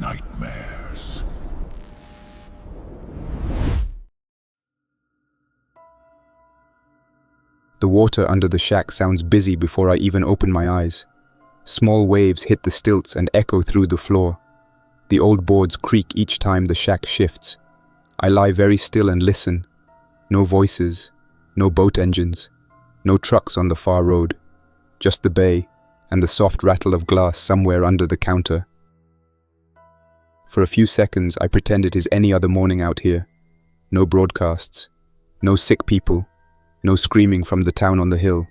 nightmares. The water under the shack sounds busy before I even open my eyes. Small waves hit the stilts and echo through the floor. The old boards creak each time the shack shifts. I lie very still and listen. No voices, no boat engines, no trucks on the far road. Just the bay and the soft rattle of glass somewhere under the counter. For a few seconds I pretend it is any other morning out here. No broadcasts, no sick people, no screaming from the town on the hill.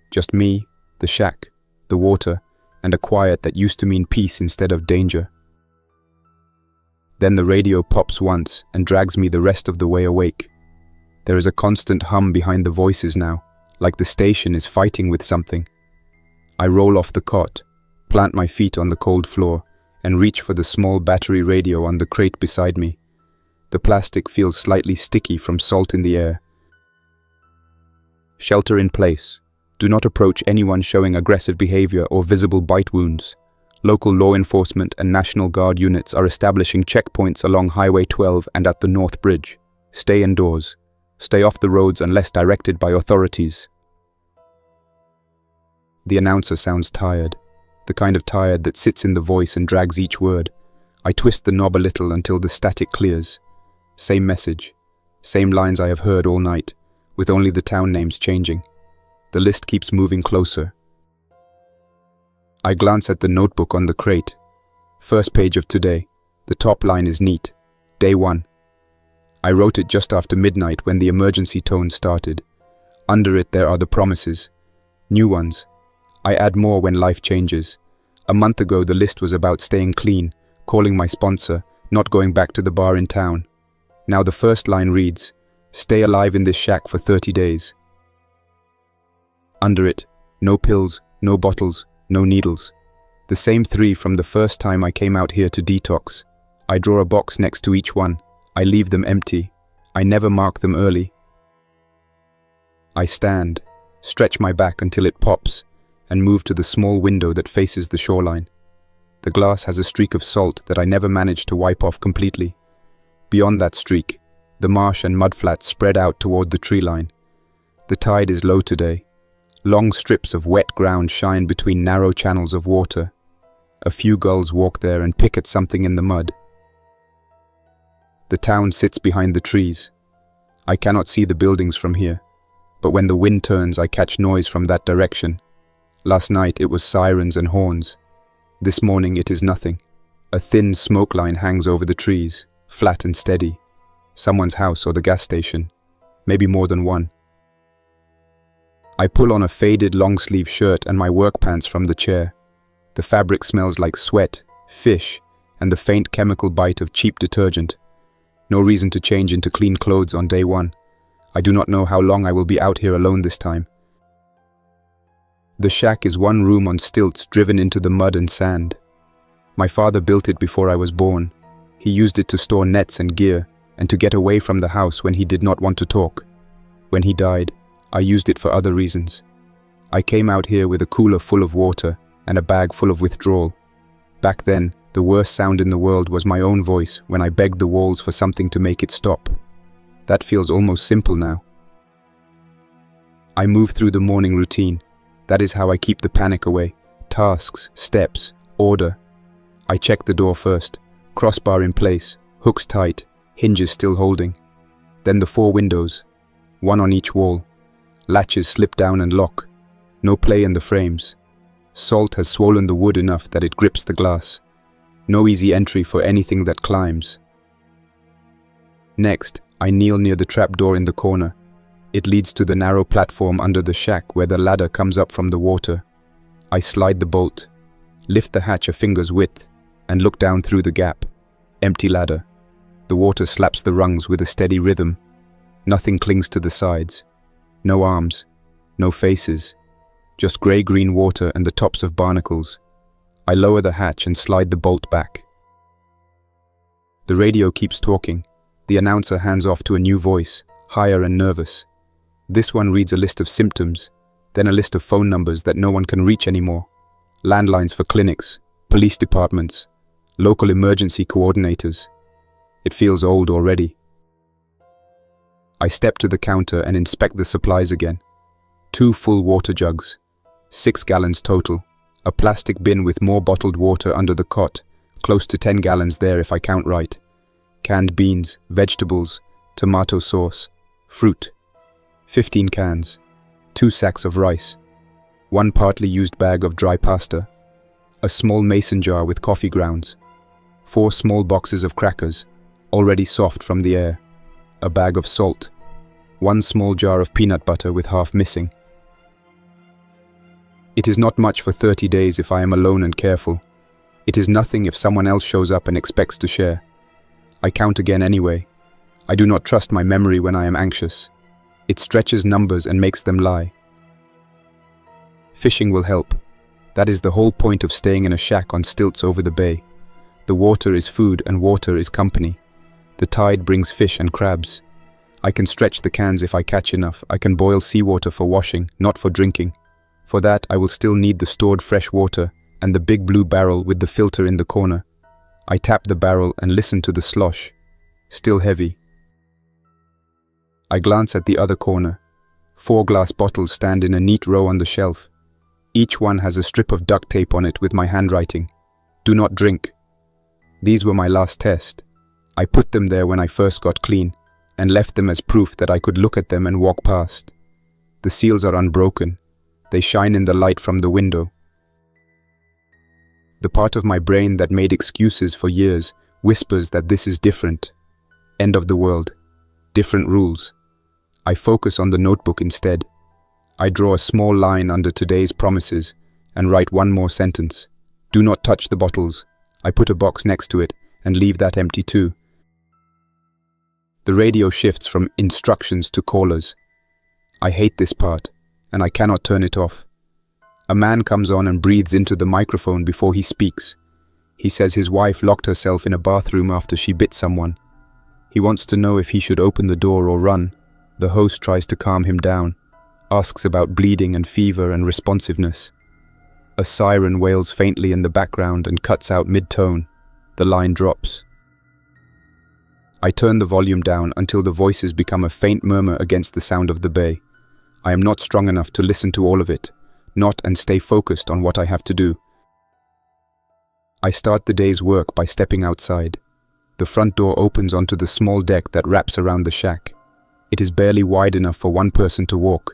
Just me, the shack, the water, and a quiet that used to mean peace instead of danger. Then the radio pops once and drags me the rest of the way awake. There is a constant hum behind the voices now, like the station is fighting with something. I roll off the cot, plant my feet on the cold floor, and reach for the small battery radio on the crate beside me. The plastic feels slightly sticky from salt in the air. Shelter in place. Do not approach anyone showing aggressive behavior or visible bite wounds. Local law enforcement and National Guard units are establishing checkpoints along Highway 12 and at the North Bridge. Stay indoors. Stay off the roads unless directed by authorities. The announcer sounds tired, the kind of tired that sits in the voice and drags each word. I twist the knob a little until the static clears. Same message, same lines I have heard all night, with only the town names changing. The list keeps moving closer. I glance at the notebook on the crate. First page of today. The top line is neat. Day 1. I wrote it just after midnight when the emergency tone started. Under it there are the promises. New ones. I add more when life changes. A month ago the list was about staying clean, calling my sponsor, not going back to the bar in town. Now the first line reads, stay alive in this shack for 30 days. Under it, no pills, no bottles, no needles. The same 3 from the first time I came out here to detox. I draw a box next to each one. I leave them empty. I never mark them early. I stand, stretch my back until it pops, and move to the small window that faces the shoreline. The glass has a streak of salt that I never managed to wipe off completely. Beyond that streak, the marsh and mudflats spread out toward the tree line. The tide is low today. Long strips of wet ground shine between narrow channels of water. A few gulls walk there and pick at something in the mud. The town sits behind the trees. I cannot see the buildings from here, but when the wind turns I catch noise from that direction. Last night it was sirens and horns. This morning it is nothing. A thin smoke line hangs over the trees, flat and steady. Someone's house or the gas station, maybe more than one. I pull on a faded long-sleeve shirt and my work pants from the chair. The fabric smells like sweat, fish, and the faint chemical bite of cheap detergent. No reason to change into clean clothes on day 1. I do not know how long I will be out here alone this time. The shack is one room on stilts driven into the mud and sand. My father built it before I was born. He used it to store nets and gear, and to get away from the house when he did not want to talk. When he died, I used it for other reasons. I came out here with a cooler full of water and a bag full of withdrawal. Back then, the worst sound in the world was my own voice when I begged the walls for something to make it stop. That feels almost simple now. I move through the morning routine. That is how I keep the panic away. Tasks, steps, order. I check the door first. Crossbar in place, hooks tight, hinges still holding. Then the 4 windows, one on each wall. Latches slip down and lock. No play in the frames. Salt has swollen the wood enough that it grips the glass. No easy entry for anything that climbs. Next, I kneel near the trapdoor in the corner. It leads to the narrow platform under the shack where the ladder comes up from the water. I slide the bolt, lift the hatch a finger's width, and look down through the gap. Empty ladder. The water slaps the rungs with a steady rhythm. Nothing clings to the sides. No arms, no faces. Just grey-green water and the tops of barnacles. I lower the hatch and slide the bolt back. The radio keeps talking. The announcer hands off to a new voice, higher and nervous. This one reads a list of symptoms, then a list of phone numbers that no one can reach anymore. Landlines for clinics, police departments, local emergency coordinators. It feels old already. I step to the counter and inspect the supplies again. 2 full water jugs, 6 gallons total, a plastic bin with more bottled water under the cot, close to 10 gallons there if I count right. Canned beans, vegetables, tomato sauce, fruit. 15 cans, 2 sacks of rice, 1 partly used bag of dry pasta, a small mason jar with coffee grounds, 4 small boxes of crackers, already soft from the air, a bag of salt, 1 small jar of peanut butter with half missing. It is not much for 30 days if I am alone and careful. It is nothing if someone else shows up and expects to share. I count again anyway. I do not trust my memory when I am anxious. It stretches numbers and makes them lie. Fishing will help. That is the whole point of staying in a shack on stilts over the bay. The water is food and water is company. The tide brings fish and crabs. I can stretch the cans if I catch enough. I can boil seawater for washing, not for drinking. For that, I will still need the stored fresh water and the big blue barrel with the filter in the corner. I tap the barrel and listen to the slosh. Still heavy. I glance at the other corner. 4 glass bottles stand in a neat row on the shelf. Each one has a strip of duct tape on it with my handwriting. Do not drink. These were my last test. I put them there when I first got clean and left them as proof that I could look at them and walk past. The seals are unbroken. They shine in the light from the window. The part of my brain that made excuses for years whispers that this is different. End of the world. Different rules. I focus on the notebook instead. I draw a small line under today's promises and write 1 more sentence. Do not touch the bottles. I put a box next to it and leave that empty too. The radio shifts from instructions to callers. I hate this part, and I cannot turn it off. A man comes on and breathes into the microphone before he speaks. He says his wife locked herself in a bathroom after she bit someone. He wants to know if he should open the door or run. The host tries to calm him down, asks about bleeding and fever and responsiveness. A siren wails faintly in the background and cuts out mid-tone. The line drops. I turn the volume down until the voices become a faint murmur against the sound of the bay. I am not strong enough to listen to all of it, not and stay focused on what I have to do. I start the day's work by stepping outside. The front door opens onto the small deck that wraps around the shack. It is barely wide enough for 1 person to walk.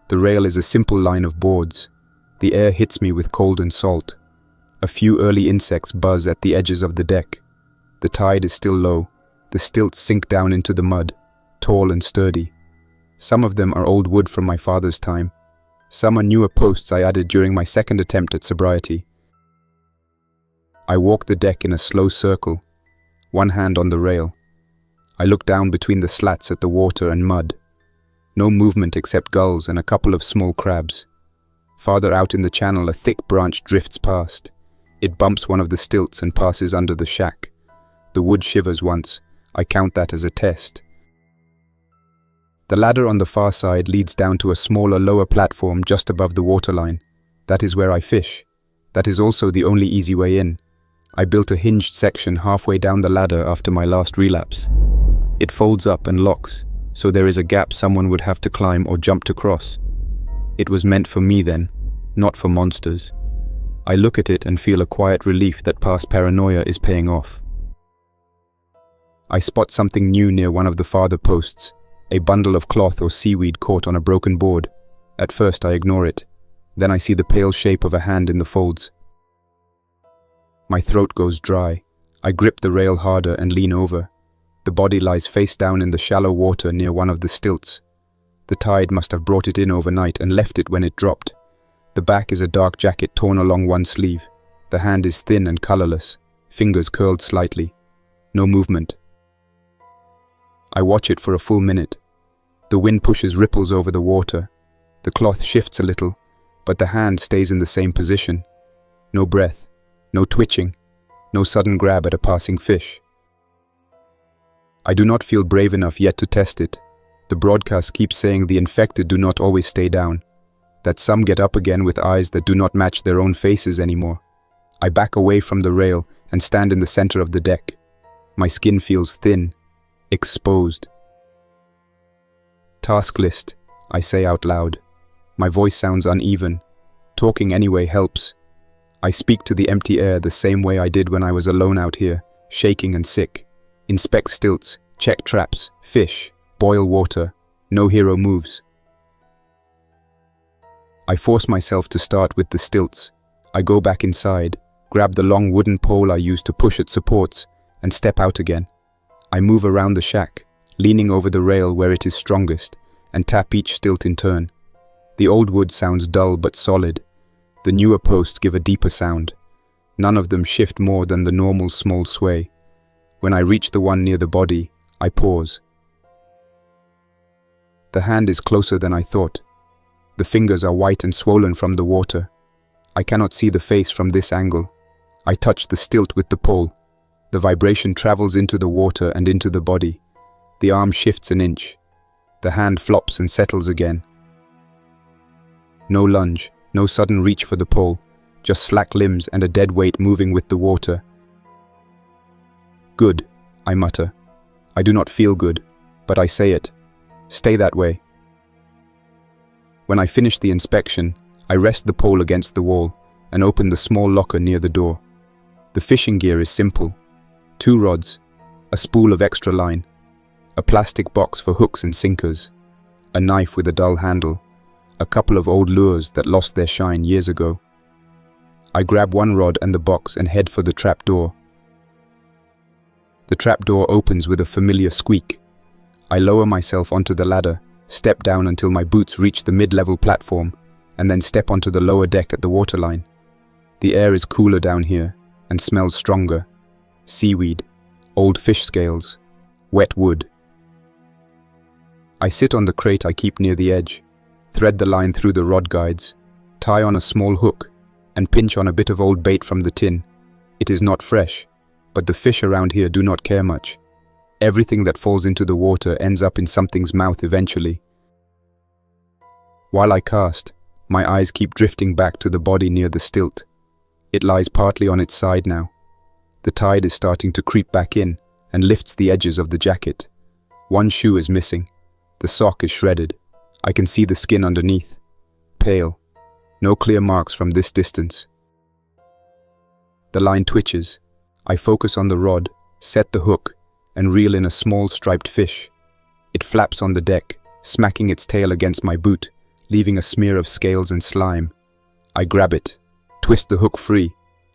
The rail is a simple line of boards. The air hits me with cold and salt. A few early insects buzz at the edges of the deck. The tide is still low. The stilts sink down into the mud, tall and sturdy. Some of them are old wood from my father's time. Some are newer posts I added during my second attempt at sobriety. I walk the deck in a slow circle, 1 hand on the rail. I look down between the slats at the water and mud. No movement except gulls and a couple of small crabs. Farther out in the channel, a thick branch drifts past. It bumps one of the stilts and passes under the shack. The wood shivers once. I count that as a test. The ladder on the far side leads down to a smaller, lower platform just above the waterline. That is where I fish. That is also the only easy way in. I built a hinged section halfway down the ladder after my last relapse. It folds up and locks, so there is a gap someone would have to climb or jump to cross. It was meant for me then, not for monsters. I look at it and feel a quiet relief that past paranoia is paying off. I spot something new near one of the farther posts, a bundle of cloth or seaweed caught on a broken board. At first I ignore it. Then I see the pale shape of a hand in the folds. My throat goes dry. I grip the rail harder and lean over. The body lies face down in the shallow water near one of the stilts. The tide must have brought it in overnight and left it when it dropped. The back is a dark jacket torn along one sleeve. The hand is thin and colorless, fingers curled slightly. No movement. I watch it for a full minute. The wind pushes ripples over the water. The cloth shifts a little, but the hand stays in the same position. No breath, no twitching, no sudden grab at a passing fish. I do not feel brave enough yet to test it. The broadcast keeps saying the infected do not always stay down, that some get up again with eyes that do not match their own faces anymore. I back away from the rail and stand in the center of the deck. My skin feels thin, exposed. Task list, I say out loud. My voice sounds uneven. Talking anyway helps. I speak to the empty air the same way I did when I was alone out here, shaking and sick. Inspect stilts, check traps, fish, boil water. No hero moves. I force myself to start with the stilts. I go back inside, grab the long wooden pole I used to push at supports, and step out again. I move around the shack, leaning over the rail where it is strongest, and tap each stilt in turn. The old wood sounds dull but solid. The newer posts give a deeper sound. None of them shift more than the normal small sway. When I reach the one near the body, I pause. The hand is closer than I thought. The fingers are white and swollen from the water. I cannot see the face from this angle. I touch the stilt with the pole. The vibration travels into the water and into the body. The arm shifts an inch. The hand flops and settles again. No lunge, no sudden reach for the pole, just slack limbs and a dead weight moving with the water. Good, I mutter. I do not feel good, but I say it. Stay that way. When I finish the inspection, I rest the pole against the wall and open the small locker near the door. The fishing gear is simple. 2 rods, a spool of extra line, a plastic box for hooks and sinkers, a knife with a dull handle, a couple of old lures that lost their shine years ago. I grab one rod and the box and head for the trap door. The trap door opens with a familiar squeak. I lower myself onto the ladder, step down until my boots reach the mid-level platform, and then step onto the lower deck at the waterline. The air is cooler down here and smells stronger. Seaweed, old fish scales, wet wood. I sit on the crate I keep near the edge, thread the line through the rod guides, tie on a small hook, and pinch on a bit of old bait from the tin. It is not fresh, but the fish around here do not care much. Everything that falls into the water ends up in something's mouth eventually. While I cast, my eyes keep drifting back to the body near the stilt. It lies partly on its side now. The tide is starting to creep back in and lifts the edges of the jacket. One shoe is missing. The sock is shredded. I can see the skin underneath. Pale. No clear marks from this distance. The line twitches. I focus on the rod, set the hook, and reel in a small striped fish. It flaps on the deck, smacking its tail against my boot, leaving a smear of scales and slime. I grab it, twist the hook free,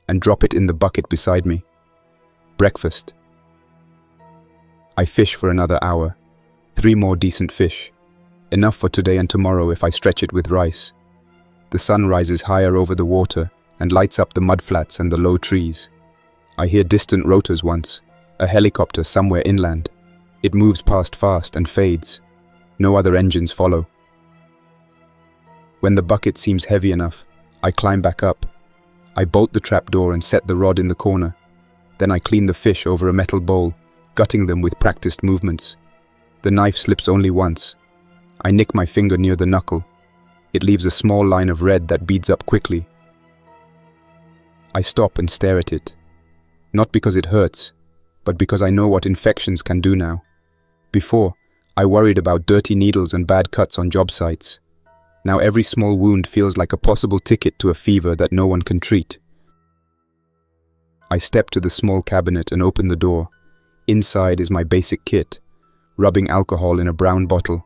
and drop it in the bucket beside me. Breakfast. I fish for another hour. 3 more decent fish. Enough for today and tomorrow if I stretch it with rice. The sun rises higher over the water and lights up the mudflats and the low trees. I hear distant rotors once, a helicopter somewhere inland. It moves past fast and fades. No other engines follow. When the bucket seems heavy enough, I climb back up. I bolt the trapdoor and set the rod in the corner. Then I clean the fish over a metal bowl, gutting them with practiced movements. The knife slips only once. I nick my finger near the knuckle. It leaves a small line of red that beads up quickly. I stop and stare at it. Not because it hurts, but because I know what infections can do now. Before, I worried about dirty needles and bad cuts on job sites. Now every small wound feels like a possible ticket to a fever that no one can treat. I step to the small cabinet and open the door. Inside is my basic kit. Rubbing alcohol in a brown bottle,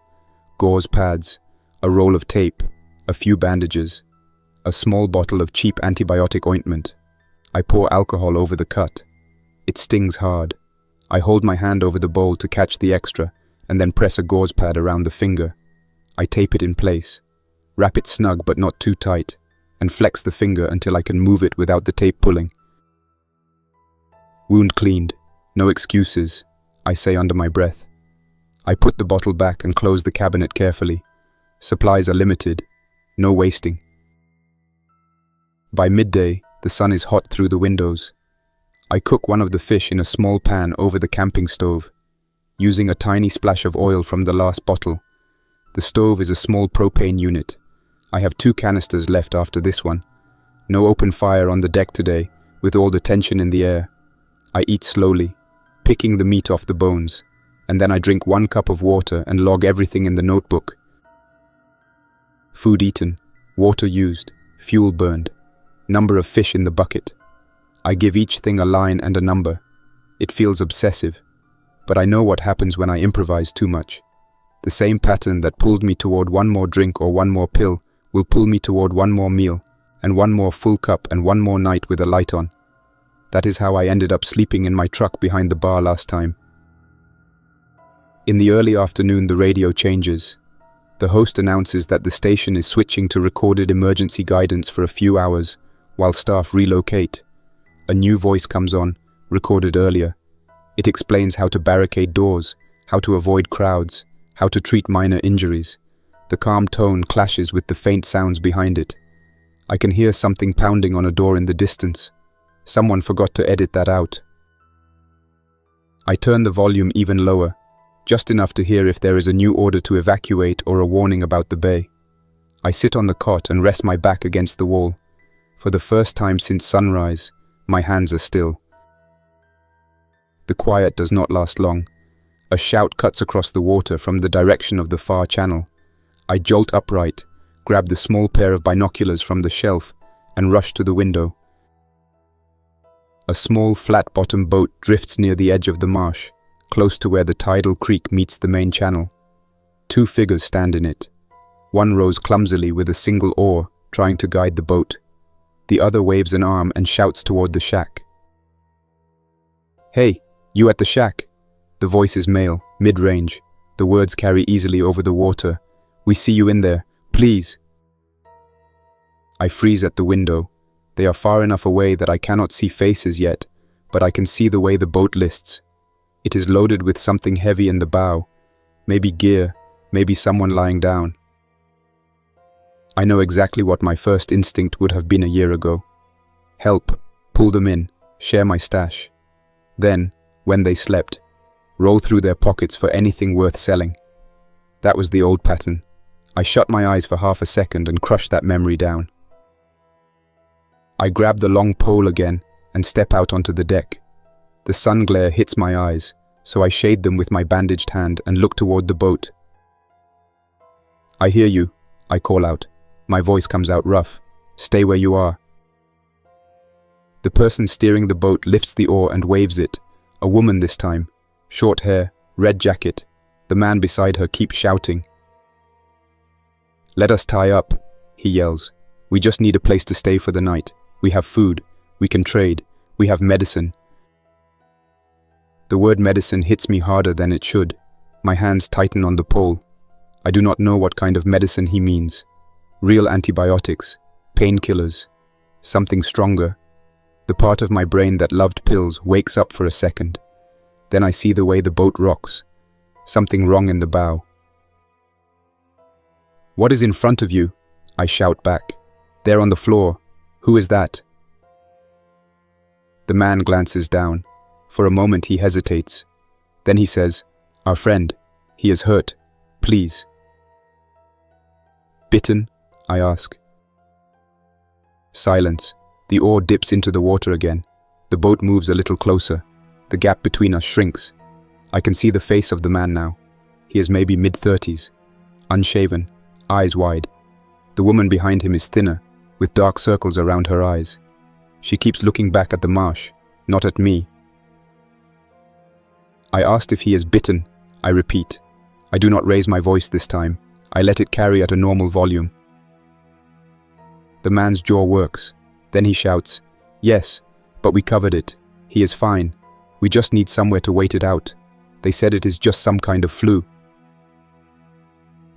gauze pads, a roll of tape, a few bandages, a small bottle of cheap antibiotic ointment. I pour alcohol over the cut. It stings hard. I hold my hand over the bowl to catch the extra and then press a gauze pad around the finger. I tape it in place, wrap it snug but not too tight, and flex the finger until I can move it without the tape pulling. Wound cleaned. No excuses, I say under my breath. I put the bottle back and close the cabinet carefully. Supplies are limited. No wasting. By midday, the sun is hot through the windows. I cook one of the fish in a small pan over the camping stove, using a tiny splash of oil from the last bottle. The stove is a small propane unit. I have 2 canisters left after this one. No open fire on the deck today, with all the tension in the air. I eat slowly, picking the meat off the bones, and then I drink 1 cup of water and log everything in the notebook. Food eaten, water used, fuel burned, number of fish in the bucket. I give each thing a line and a number. It feels obsessive, but I know what happens when I improvise too much. The same pattern that pulled me toward 1 more drink or 1 more pill will pull me toward 1 more meal, and 1 more full cup and 1 more night with a light on. That is how I ended up sleeping in my truck behind the bar last time. In the early afternoon, the radio changes. The host announces that the station is switching to recorded emergency guidance for a few hours while staff relocate. A new voice comes on, recorded earlier. It explains how to barricade doors, how to avoid crowds, how to treat minor injuries. The calm tone clashes with the faint sounds behind it. I can hear something pounding on a door in the distance. Someone forgot to edit that out. I turn the volume even lower, just enough to hear if there is a new order to evacuate or a warning about the bay. I sit on the cot and rest my back against the wall. For the first time since sunrise, my hands are still. The quiet does not last long. A shout cuts across the water from the direction of the far channel. I jolt upright, grab the small pair of binoculars from the shelf, and rush to the window. A small flat-bottomed boat drifts near the edge of the marsh, close to where the tidal creek meets the main channel. 2 figures stand in it. One rows clumsily with a single oar, trying to guide the boat. The other waves an arm and shouts toward the shack. "Hey, you at the shack?" The voice is male, mid-range. The words carry easily over the water. "We see you in there, please." I freeze at the window. They are far enough away that I cannot see faces yet, but I can see the way the boat lists. It is loaded with something heavy in the bow. Maybe gear, maybe someone lying down. I know exactly what my first instinct would have been a year ago. Help, pull them in, share my stash. Then, when they slept, roll through their pockets for anything worth selling. That was the old pattern. I shut my eyes for half a second and crushed that memory down. I grab the long pole again and step out onto the deck. The sun glare hits my eyes, so I shade them with my bandaged hand and look toward the boat. "I hear you," I call out. My voice comes out rough. "Stay where you are." The person steering the boat lifts the oar and waves it. A woman this time. Short hair, red jacket. The man beside her keeps shouting. "Let us tie up," he yells. "We just need a place to stay for the night. We have food. We can trade. We have medicine." The word medicine hits me harder than it should. My hands tighten on the pole. I do not know what kind of medicine he means. Real antibiotics, painkillers, something stronger. The part of my brain that loved pills wakes up for a second. Then I see the way the boat rocks. Something wrong in the bow. "What is in front of you?" I shout back. "There on the floor. Who is that?" The man glances down. For a moment he hesitates. Then he says, "Our friend. He is hurt. Please." "Bitten?" I ask. Silence. The oar dips into the water again. The boat moves a little closer. The gap between us shrinks. I can see the face of the man now. He is maybe mid-30s. Unshaven, eyes wide. The woman behind him is thinner, with dark circles around her eyes. She keeps looking back at the marsh, not at me. I asked if he is bitten. I repeat. I do not raise my voice this time. I let it carry at a normal volume. The man's jaw works. Then he shouts, "Yes, but we covered it. He is fine. We just need somewhere to wait it out. They said it is just some kind of flu."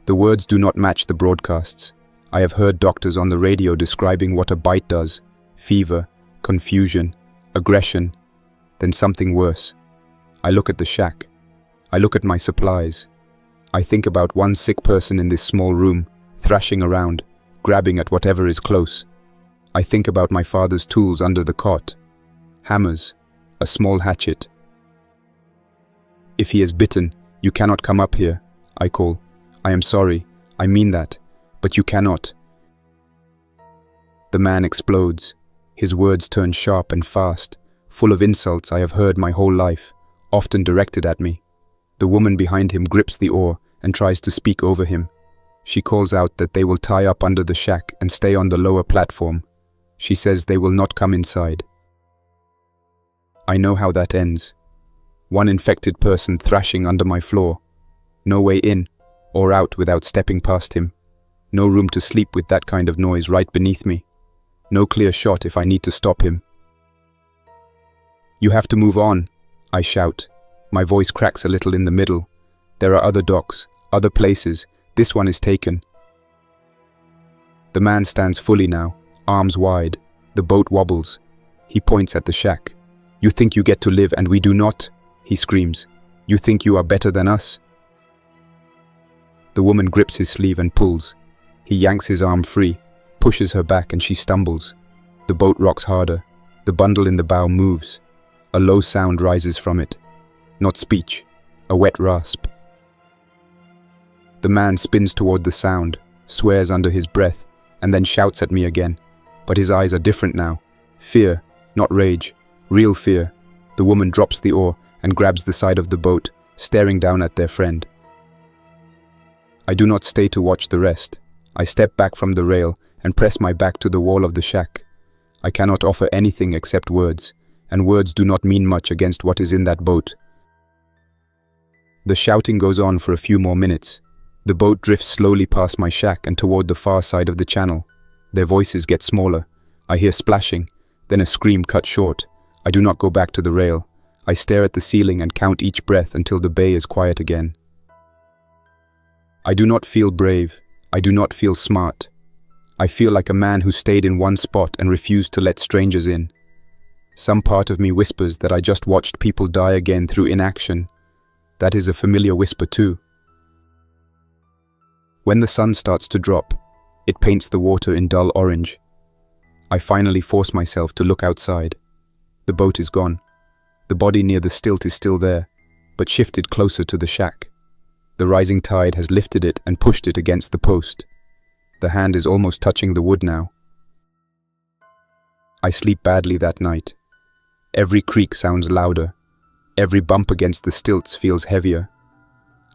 The words do not match the broadcasts. I have heard doctors on the radio describing what a bite does. Fever, confusion, aggression, then something worse. I look at the shack. I look at my supplies. I think about one sick person in this small room, thrashing around, grabbing at whatever is close. I think about my father's tools under the cot. Hammers, a small hatchet. "If he is bitten, you cannot come up here," I call. "I am sorry, I mean that, but you cannot." The man explodes. His words turn sharp and fast, full of insults I have heard my whole life, often directed at me. The woman behind him grips the oar and tries to speak over him. She calls out that they will tie up under the shack and stay on the lower platform. She says they will not come inside. I know how that ends. One infected person thrashing under my floor. No way in or out without stepping past him. No room to sleep with that kind of noise right beneath me. No clear shot if I need to stop him. "You have to move on," I shout. My voice cracks a little in the middle. There are other docks, other places. This one is taken. The man stands fully now, arms wide. The boat wobbles. He points at the shack. "You think you get to live and we do not?" he screams. "You think you are better than us?" The woman grips his sleeve and pulls. He yanks his arm free, pushes her back, and she stumbles. The boat rocks harder. The bundle in the bow moves. A low sound rises from it. Not speech, a wet rasp. The man spins toward the sound, swears under his breath, and then shouts at me again. But his eyes are different now. Fear, not rage. Real fear. The woman drops the oar and grabs the side of the boat, staring down at their friend. I do not stay to watch the rest. I step back from the rail and press my back to the wall of the shack. I cannot offer anything except words, and words do not mean much against what is in that boat. The shouting goes on for a few more minutes. The boat drifts slowly past my shack and toward the far side of the channel. Their voices get smaller. I hear splashing, then a scream cut short. I do not go back to the rail. I stare at the ceiling and count each breath until the bay is quiet again. I do not feel brave. I do not feel smart. I feel like a man who stayed in one spot and refused to let strangers in. Some part of me whispers that I just watched people die again through inaction. That is a familiar whisper too. When the sun starts to drop, it paints the water in dull orange. I finally force myself to look outside. The boat is gone. The body near the stilt is still there, but shifted closer to the shack. The rising tide has lifted it and pushed it against the post. The hand is almost touching the wood now. I sleep badly that night. Every creak sounds louder. Every bump against the stilts feels heavier.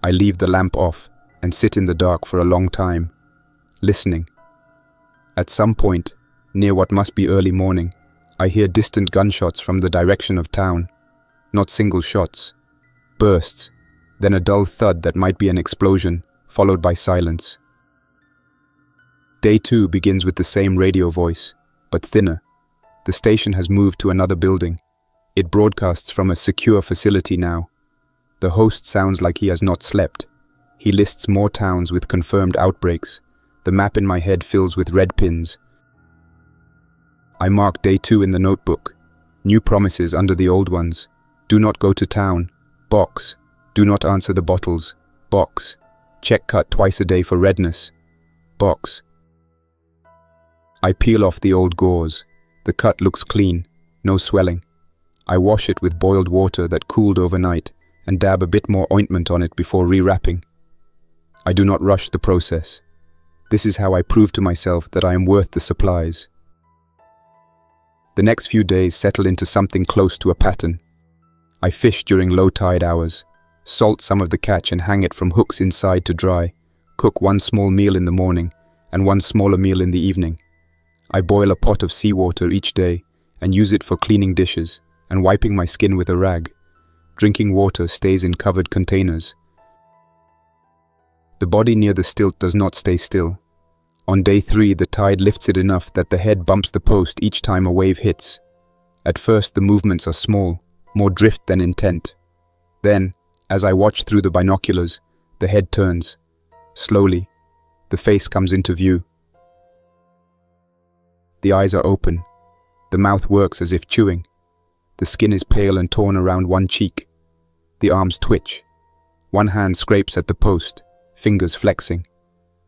I leave the lamp off and sit in the dark for a long time, listening. At some point, near what must be early morning, I hear distant gunshots from the direction of town. Not single shots. Bursts, then a dull thud that might be an explosion, followed by silence. Day 2 begins with the same radio voice, but thinner. The station has moved to another building. It broadcasts from a secure facility now. The host sounds like he has not slept. He lists more towns with confirmed outbreaks. The map in my head fills with red pins. I mark day 2 in the notebook. New promises under the old ones. Do not go to town. Box. Do not answer the bottles. Box. Check cut twice a day for redness. Box. I peel off the old gauze. The cut looks clean. No swelling. I wash it with boiled water that cooled overnight and dab a bit more ointment on it before rewrapping. I do not rush the process. This is how I prove to myself that I am worth the supplies. The next few days settle into something close to a pattern. I fish during low tide hours, salt some of the catch and hang it from hooks inside to dry, cook one small meal in the morning and one smaller meal in the evening. I boil a pot of seawater each day and use it for cleaning dishes and wiping my skin with a rag. Drinking water stays in covered containers. The body near the stilt does not stay still. On day 3, the tide lifts it enough that the head bumps the post each time a wave hits. At first, the movements are small, more drift than intent. Then, as I watch through the binoculars, the head turns. Slowly, the face comes into view. The eyes are open. The mouth works as if chewing. The skin is pale and torn around one cheek. The arms twitch. One hand scrapes at the post, fingers flexing.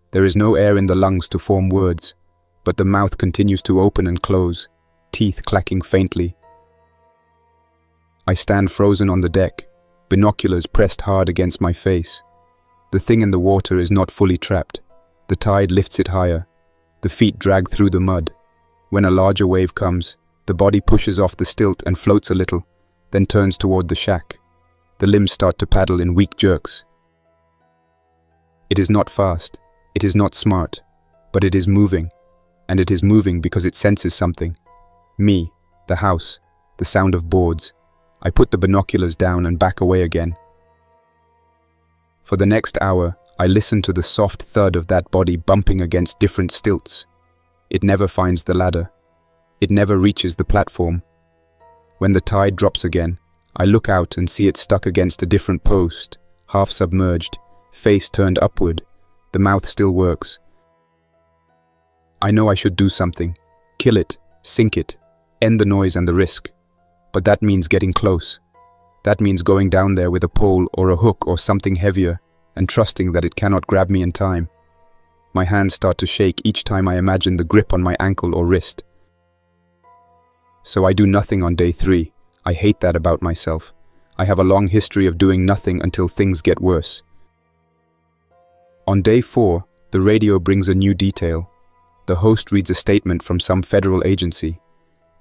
There is no air in the lungs to form words, but the mouth continues to open and close, teeth clacking faintly. I stand frozen on the deck, binoculars pressed hard against my face. The thing in the water is not fully trapped. The tide lifts it higher. The feet drag through the mud. When a larger wave comes, The body pushes off the stilt and floats a little, then turns toward the shack. The limbs start to paddle in weak jerks. It is not fast, it is not smart, but it is moving, and it is moving because it senses something. Me, the house, the sound of boards. I put the binoculars down and back away again. For the next hour, I listen to the soft thud of that body bumping against different stilts. It never finds the ladder. It never reaches the platform. When the tide drops again, I look out and see it stuck against a different post, half submerged, face turned upward. The mouth still works. I know I should do something. Kill it, sink it, end the noise and the risk. But that means getting close. That means going down there with a pole or a hook or something heavier and trusting that it cannot grab me in time. My hands start to shake each time I imagine the grip on my ankle or wrist. So I do nothing on day 3. I hate that about myself. I have a long history of doing nothing until things get worse. On day 4, the radio brings a new detail. The host reads a statement from some federal agency.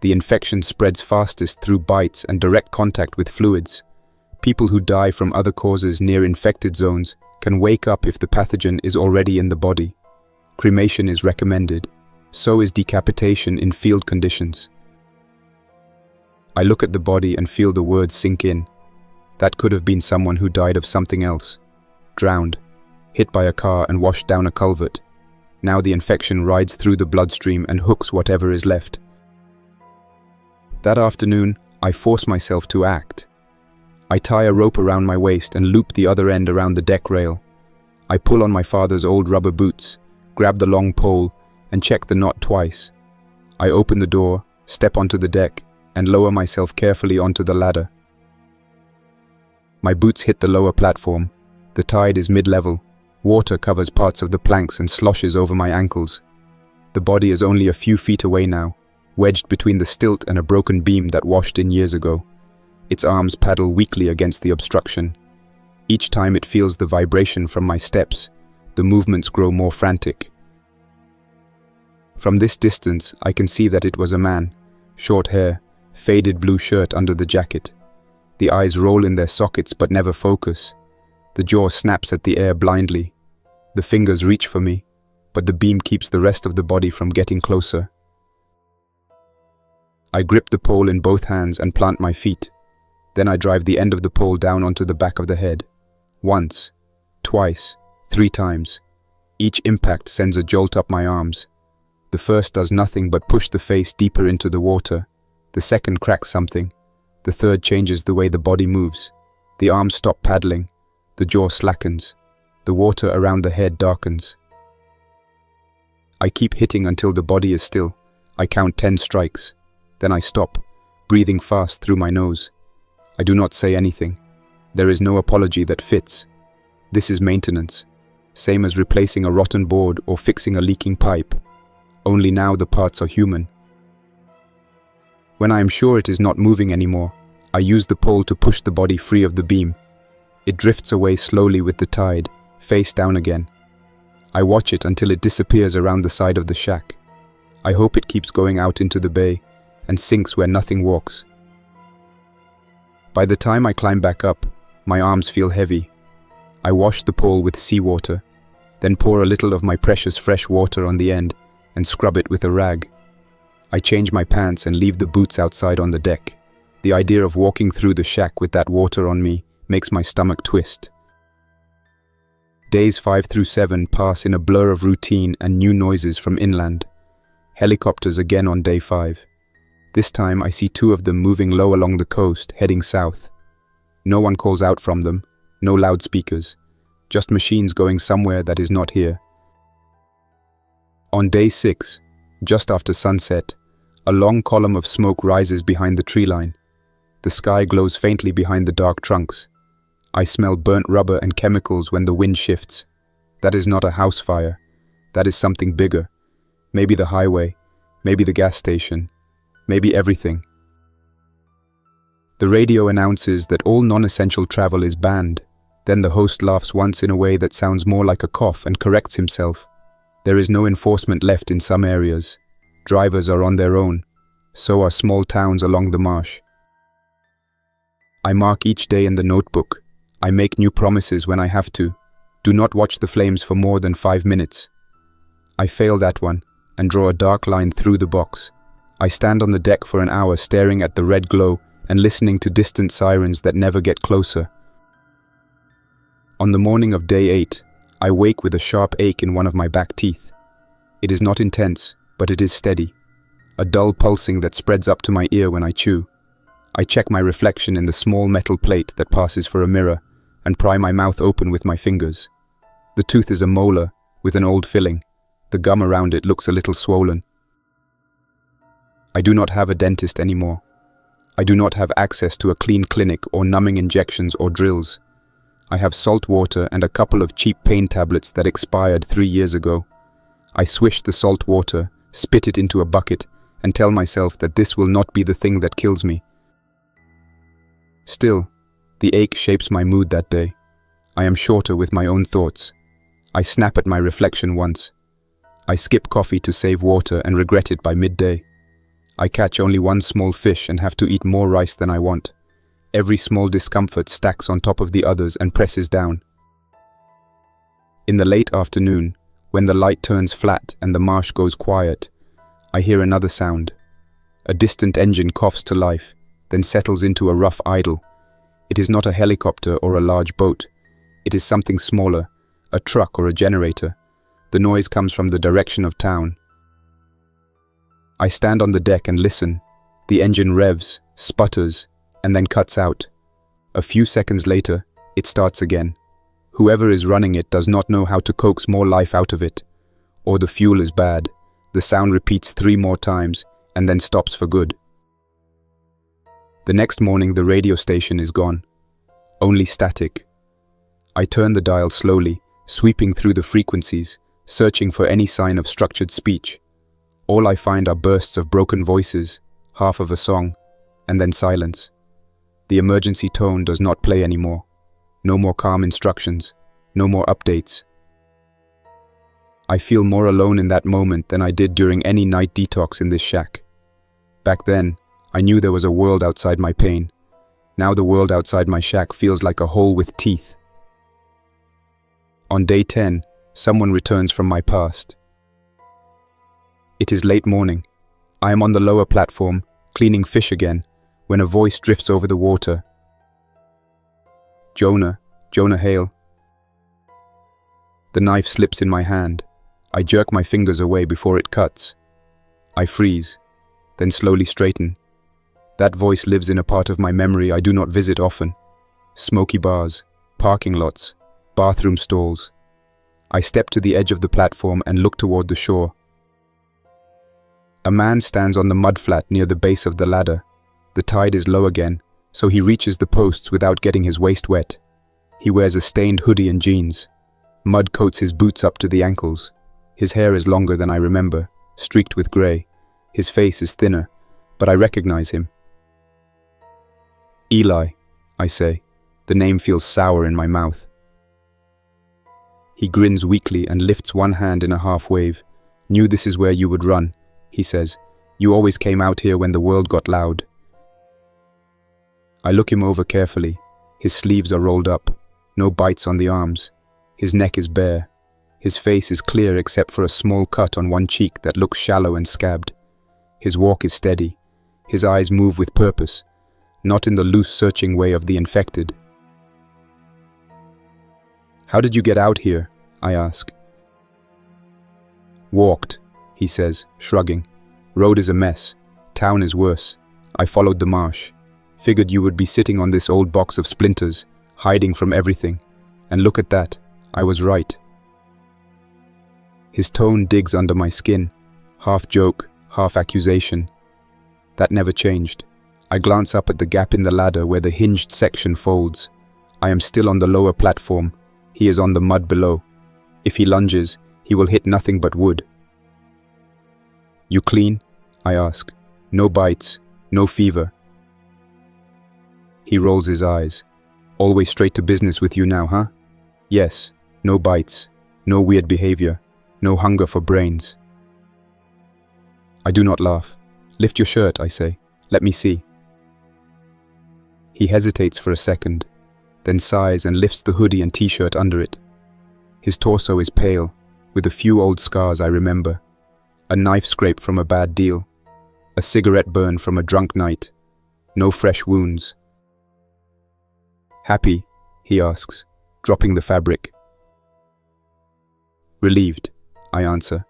The infection spreads fastest through bites and direct contact with fluids. People who die from other causes near infected zones can wake up if the pathogen is already in the body. Cremation is recommended. So is decapitation in field conditions. I look at the body and feel the words sink in. That could have been someone who died of something else. Drowned, hit by a car and washed down a culvert. Now the infection rides through the bloodstream and hooks whatever is left. That afternoon, I force myself to act. I tie a rope around my waist and loop the other end around the deck rail. I pull on my father's old rubber boots, grab the long pole, and check the knot twice. I open the door, step onto the deck, and lower myself carefully onto the ladder. My boots hit the lower platform. The tide is mid-level. Water covers parts of the planks and sloshes over my ankles. The body is only a few feet away now, wedged between the stilt and a broken beam that washed in years ago. Its arms paddle weakly against the obstruction. Each time it feels the vibration from my steps, the movements grow more frantic. From this distance, I can see that it was a man. Short hair, faded blue shirt under the jacket. The eyes roll in their sockets but never focus. The jaw snaps at the air blindly. The fingers reach for me, but the beam keeps the rest of the body from getting closer. I grip the pole in both hands and plant my feet. Then I drive the end of the pole down onto the back of the head. Once, twice, 3 times. Each impact sends a jolt up my arms. The first does nothing but push the face deeper into the water. The second cracks something. The third changes the way the body moves. The arms stop paddling. The jaw slackens. The water around the head darkens. I keep hitting until the body is still. I count 10 strikes. Then I stop, breathing fast through my nose. I do not say anything. There is no apology that fits. This is maintenance, same as replacing a rotten board or fixing a leaking pipe. Only now the parts are human. When I am sure it is not moving anymore, I use the pole to push the body free of the beam. It drifts away slowly with the tide, face down again. I watch it until it disappears around the side of the shack. I hope it keeps going out into the bay and sinks where nothing walks. By the time I climb back up, my arms feel heavy. I wash the pole with seawater, then pour a little of my precious fresh water on the end and scrub it with a rag. I change my pants and leave the boots outside on the deck. The idea of walking through the shack with that water on me makes my stomach twist. Days 5 through 7 pass in a blur of routine and new noises from inland. Helicopters again on day 5. This time I see 2 of them moving low along the coast, heading south. No one calls out from them, no loudspeakers, just machines going somewhere that is not here. On day 6, just after sunset, a long column of smoke rises behind the tree line. The sky glows faintly behind the dark trunks. I smell burnt rubber and chemicals when the wind shifts. That is not a house fire. That is something bigger. Maybe the highway, maybe the gas station, maybe everything. The radio announces that all non-essential travel is banned. Then the host laughs once in a way that sounds more like a cough and corrects himself. There is no enforcement left in some areas. Drivers are on their own. So are small towns along the marsh. I mark each day in the notebook. I make new promises when I have to. Do not watch the flames for more than 5 minutes. I fail that one and draw a dark line through the box. I stand on the deck for an hour staring at the red glow and listening to distant sirens that never get closer. On the morning of day 8, I wake with a sharp ache in one of my back teeth. It is not intense, but it is steady. A dull pulsing that spreads up to my ear when I chew. I check my reflection in the small metal plate that passes for a mirror and pry my mouth open with my fingers. The tooth is a molar with an old filling. The gum around it looks a little swollen. I do not have a dentist anymore. I do not have access to a clean clinic or numbing injections or drills. I have salt water and a couple of cheap pain tablets that expired 3 years ago. I swish the salt water, spit it into a bucket, and tell myself that this will not be the thing that kills me. Still, the ache shapes my mood that day. I am shorter with my own thoughts. I snap at my reflection once. I skip coffee to save water and regret it by midday. I catch only one small fish and have to eat more rice than I want. Every small discomfort stacks on top of the others and presses down. In the late afternoon, when the light turns flat and the marsh goes quiet, I hear another sound. A distant engine coughs to life, then settles into a rough idle. It is not a helicopter or a large boat. It is something smaller, a truck or a generator. The noise comes from the direction of town. I stand on the deck and listen. The engine revs, sputters, and then cuts out. A few seconds later, it starts again. Whoever is running it does not know how to coax more life out of it. Or the fuel is bad. The sound repeats 3 more times and then stops for good. The next morning the radio station is gone. Only static. I turn the dial slowly, sweeping through the frequencies, searching for any sign of structured speech. All I find are bursts of broken voices, half of a song, and then silence. The emergency tone does not play anymore. No more calm instructions, no more updates. I feel more alone in that moment than I did during any night detox in this shack. Back then, I knew there was a world outside my pain. Now the world outside my shack feels like a hole with teeth. On day 10, someone returns from my past. It is late morning. I am on the lower platform, cleaning fish again, when a voice drifts over the water. Jonah Hale. The knife slips in my hand. I jerk my fingers away before it cuts. I freeze, then slowly straighten. That voice lives in a part of my memory I do not visit often. Smoky bars, parking lots, bathroom stalls. I step to the edge of the platform and look toward the shore. A man stands on the mudflat near the base of the ladder. The tide is low again, so he reaches the posts without getting his waist wet. He wears a stained hoodie and jeans. Mud coats his boots up to the ankles. His hair is longer than I remember, streaked with grey. His face is thinner, but I recognize him. Eli, I say. The name feels sour in my mouth. He grins weakly and lifts one hand in a half wave. Knew this is where you would run, he says. You always came out here when the world got loud. I look him over carefully. His sleeves are rolled up, no bites on the arms. His neck is bare. His face is clear except for a small cut on one cheek that looks shallow and scabbed. His walk is steady. His eyes move with purpose, not in the loose searching way of the infected. How did you get out here? I ask. Walked, he says, shrugging. Road is a mess. Town is worse. I followed the marsh. Figured you would be sitting on this old box of splinters, hiding from everything. And look at that. I was right. His tone digs under my skin, half joke, half accusation. That never changed. I glance up at the gap in the ladder where the hinged section folds. I am still on the lower platform. He is on the mud below. If he lunges, he will hit nothing but wood. You clean? I ask. No bites, no fever. He rolls his eyes. Always straight to business with you now, huh? Yes, no bites, no weird behavior, no hunger for brains. I do not laugh. Lift your shirt, I say. Let me see. He hesitates for a second, then sighs and lifts the hoodie and t-shirt under it. His torso is pale, with a few old scars I remember. A knife scrape from a bad deal. A cigarette burn from a drunk night. No fresh wounds. Happy? He asks, dropping the fabric. Relieved, I answer.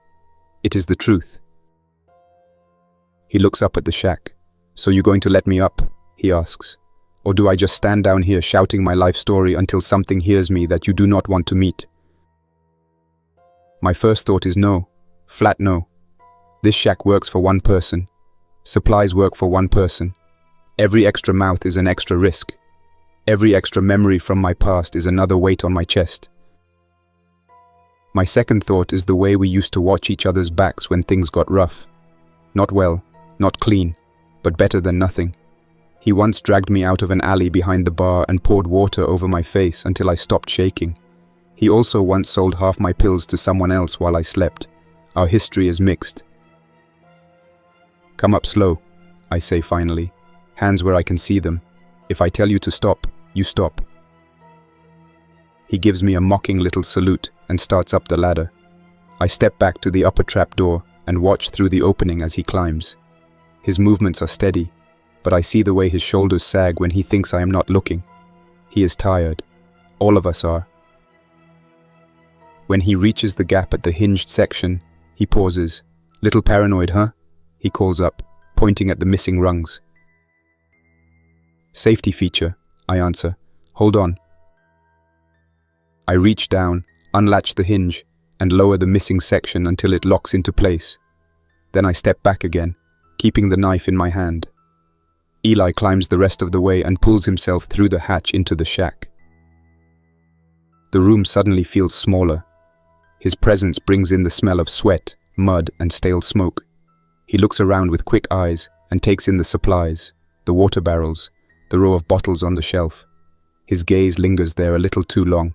It is the truth. He looks up at the shack. So you going to let me up? He asks. Or do I just stand down here shouting my life story until something hears me that you do not want to meet? My first thought is no. Flat no. This shack works for one person. Supplies work for one person. Every extra mouth is an extra risk. Every extra memory from my past is another weight on my chest. My second thought is the way we used to watch each other's backs when things got rough. Not well, not clean, but better than nothing. He once dragged me out of an alley behind the bar and poured water over my face until I stopped shaking. He also once sold half my pills to someone else while I slept. Our history is mixed. Come up slow, I say finally, hands where I can see them. If I tell you to stop, you stop. He gives me a mocking little salute and starts up the ladder. I step back to the upper trap door and watch through the opening as he climbs. His movements are steady, but I see the way his shoulders sag when he thinks I am not looking. He is tired. All of us are. When he reaches the gap at the hinged section, he pauses. Little paranoid, huh? He calls up, pointing at the missing rungs. Safety feature, I answer. Hold on. I reach down, unlatch the hinge, and lower the missing section until it locks into place. Then I step back again, keeping the knife in my hand. Eli climbs the rest of the way and pulls himself through the hatch into the shack. The room suddenly feels smaller. His presence brings in the smell of sweat, mud, and stale smoke. He looks around with quick eyes and takes in the supplies, the water barrels, the row of bottles on the shelf. His gaze lingers there a little too long.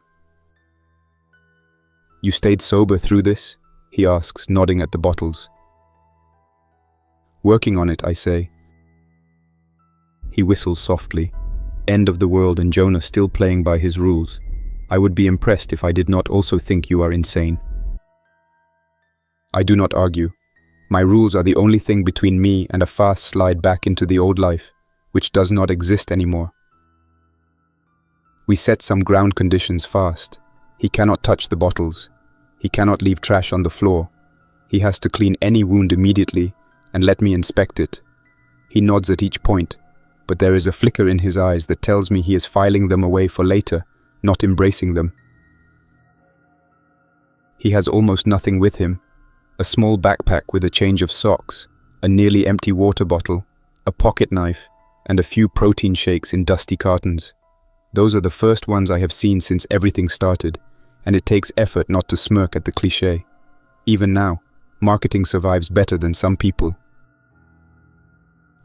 You stayed sober through this? He asks, nodding at the bottles. Working on it, I say. He whistles softly. End of the world and Jonah still playing by his rules. I would be impressed if I did not also think you are insane. I do not argue. My rules are the only thing between me and a fast slide back into the old life, which does not exist anymore. We set some ground conditions fast. He cannot touch the bottles. He cannot leave trash on the floor. He has to clean any wound immediately and let me inspect it. He nods at each point, but there is a flicker in his eyes that tells me he is filing them away for later, not embracing them. He has almost nothing with him. A small backpack with a change of socks, a nearly empty water bottle, a pocket knife, and a few protein shakes in dusty cartons. Those are the first ones I have seen since everything started, and it takes effort not to smirk at the cliché. Even now, marketing survives better than some people.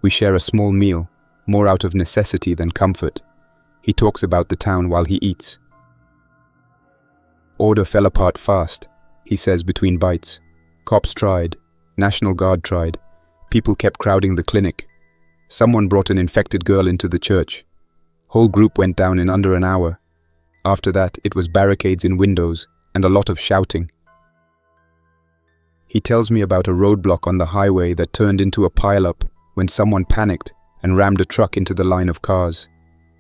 We share a small meal, more out of necessity than comfort. He talks about the town while he eats. Order fell apart fast, he says between bites. Cops tried. National Guard tried. People kept crowding the clinic. Someone brought an infected girl into the church. Whole group went down in under an hour. After that, it was barricades in windows and a lot of shouting. He tells me about a roadblock on the highway that turned into a pile-up when someone panicked and rammed a truck into the line of cars.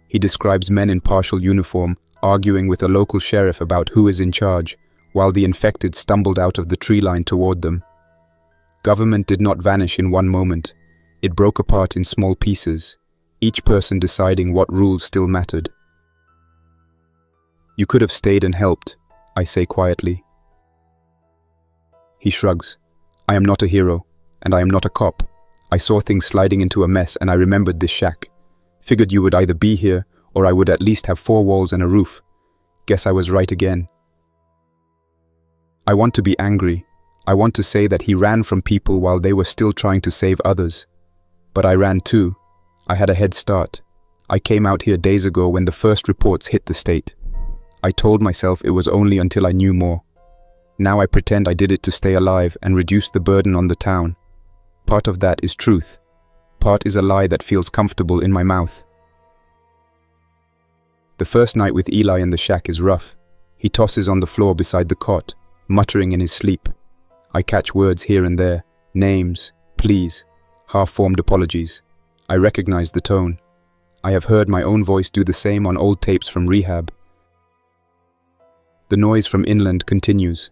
He describes men in partial uniform arguing with a local sheriff about who is in charge, while the infected stumbled out of the tree line toward them. Government did not vanish in one moment. It broke apart in small pieces, each person deciding what rules still mattered. You could have stayed and helped, I say quietly. He shrugs. I am not a hero, and I am not a cop. I saw things sliding into a mess and I remembered this shack. Figured you would either be here, or I would at least have 4 walls and a roof. Guess I was right again. I want to be angry. I want to say that he ran from people while they were still trying to save others. But I ran too. I had a head start. I came out here days ago when the first reports hit the state. I told myself it was only until I knew more. Now I pretend I did it to stay alive and reduce the burden on the town. Part of that is truth, part is a lie that feels comfortable in my mouth. The first night with Eli in the shack is rough. He tosses on the floor beside the cot, muttering in his sleep. I catch words here and there, names, please, half-formed apologies. I recognize the tone. I have heard my own voice do the same on old tapes from rehab. The noise from inland continues.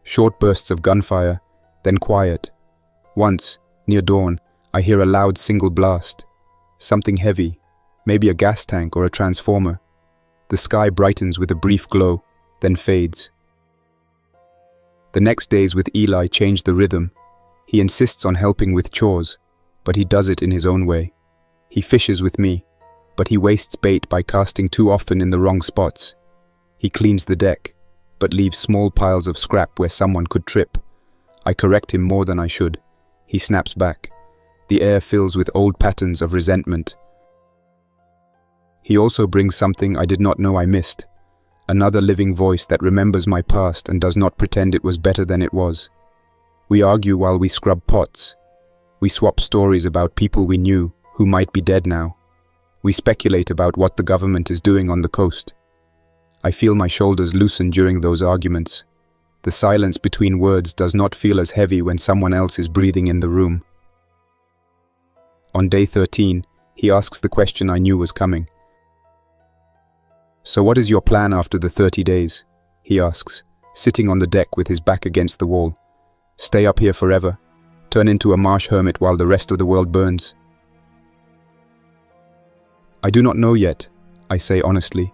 Short bursts of gunfire, then quiet. Once, near dawn, I hear a loud single blast. Something heavy, maybe a gas tank or a transformer. The sky brightens with a brief glow, then fades. The next days with Eli change the rhythm. He insists on helping with chores, but he does it in his own way. He fishes with me, but he wastes bait by casting too often in the wrong spots. He cleans the deck, but leaves small piles of scrap where someone could trip. I correct him more than I should. He snaps back. The air fills with old patterns of resentment. He also brings something I did not know I missed. Another living voice that remembers my past and does not pretend it was better than it was. We argue while we scrub pots. We swap stories about people we knew who might be dead now. We speculate about what the government is doing on the coast. I feel my shoulders loosen during those arguments. The silence between words does not feel as heavy when someone else is breathing in the room. On day 13, he asks the question I knew was coming. "So what is your plan after the 30 days? He asks, sitting on the deck with his back against the wall. Stay up here forever? Turn into a marsh hermit while the rest of the world burns? I do not know yet, I say honestly.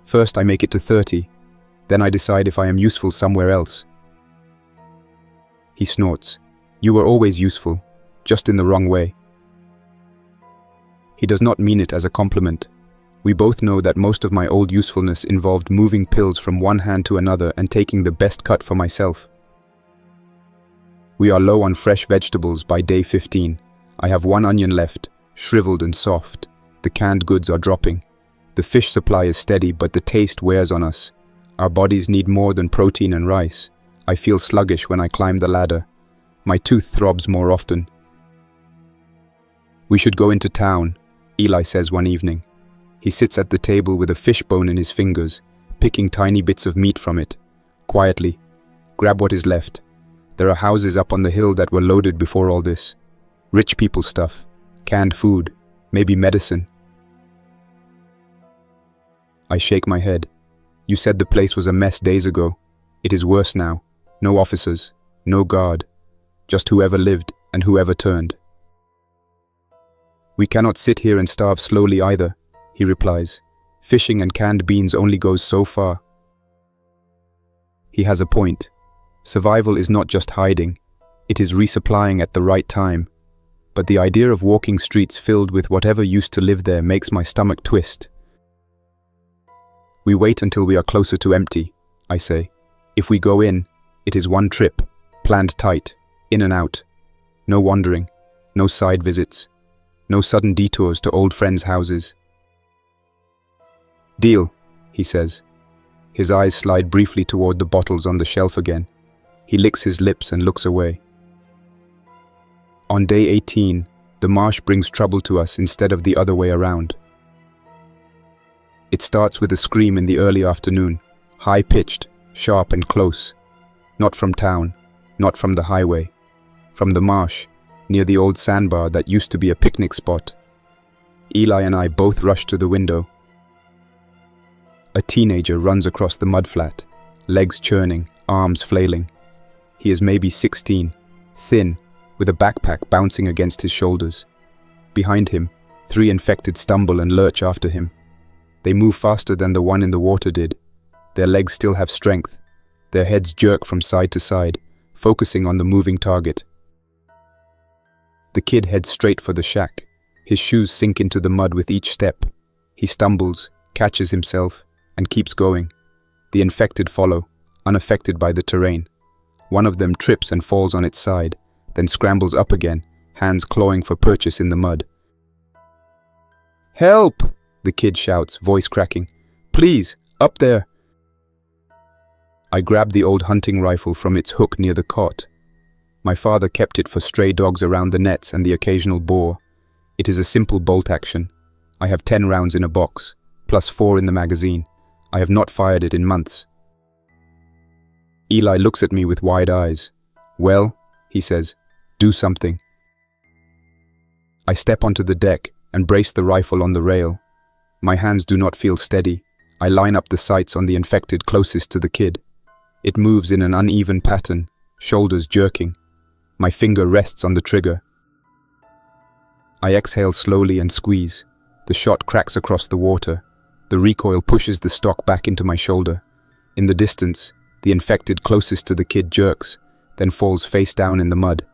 First I make it to 30, then I decide if I am useful somewhere else. He snorts. You were always useful, just in the wrong way. He does not mean it as a compliment. We both know that most of my old usefulness involved moving pills from one hand to another and taking the best cut for myself. We are low on fresh vegetables by day 15. I have one onion left, shriveled and soft. The canned goods are dropping. The fish supply is steady, but the taste wears on us. Our bodies need more than protein and rice. I feel sluggish when I climb the ladder. My tooth throbs more often. We should go into town, Eli says one evening. He sits at the table with a fishbone in his fingers, picking tiny bits of meat from it. Quietly, grab what is left. There are houses up on the hill that were loaded before all this. Rich people stuff, canned food, maybe medicine. I shake my head. You said the place was a mess days ago. It is worse now. No officers, no guard. Just whoever lived and whoever turned. We cannot sit here and starve slowly either, he replies. Fishing and canned beans only goes so far. He has a point. Survival is not just hiding. It is resupplying at the right time. But the idea of walking streets filled with whatever used to live there makes my stomach twist. We wait until we are closer to empty, I say. If we go in, it is one trip, planned tight, in and out. No wandering, no side visits, no sudden detours to old friends' houses. Deal, he says. His eyes slide briefly toward the bottles on the shelf again. He licks his lips and looks away. On day 18, the marsh brings trouble to us instead of the other way around. It starts with a scream in the early afternoon, high-pitched, sharp and close. Not from town, not from the highway. From the marsh, near the old sandbar that used to be a picnic spot. Eli and I both rush to the window. A teenager runs across the mudflat, legs churning, arms flailing. He is maybe 16, thin, with a backpack bouncing against his shoulders. Behind him, 3 infected stumble and lurch after him. They move faster than the one in the water did. Their legs still have strength. Their heads jerk from side to side, focusing on the moving target. The kid heads straight for the shack. His shoes sink into the mud with each step. He stumbles, catches himself, and keeps going. The infected follow, unaffected by the terrain. One of them trips and falls on its side, then scrambles up again, hands clawing for purchase in the mud. Help! The kid shouts, voice cracking. Please, up there! I grab the old hunting rifle from its hook near the cot. My father kept it for stray dogs around the nets and the occasional boar. It is a simple bolt action. I have 10 rounds in a box, plus 4 in the magazine. I have not fired it in months. Eli looks at me with wide eyes. Well, he says, do something. I step onto the deck and brace the rifle on the rail. My hands do not feel steady. I line up the sights on the infected closest to the kid. It moves in an uneven pattern, shoulders jerking. My finger rests on the trigger. I exhale slowly and squeeze. The shot cracks across the water. The recoil pushes the stock back into my shoulder. In the distance, the infected closest to the kid jerks, then falls face down in the mud.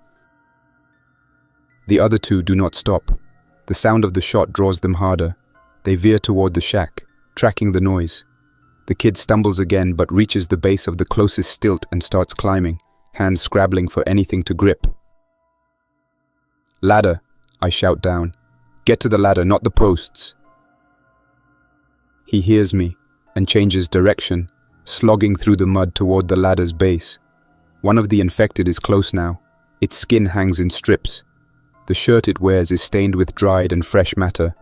The other two do not stop. The sound of the shot draws them harder. They veer toward the shack, tracking the noise. The kid stumbles again but reaches the base of the closest stilt and starts climbing, hands scrabbling for anything to grip. Ladder, I shout down. Get to the ladder, not the posts. He hears me and changes direction, slogging through the mud toward the ladder's base. One of the infected is close now. Its skin hangs in strips. The shirt it wears is stained with dried and fresh matter.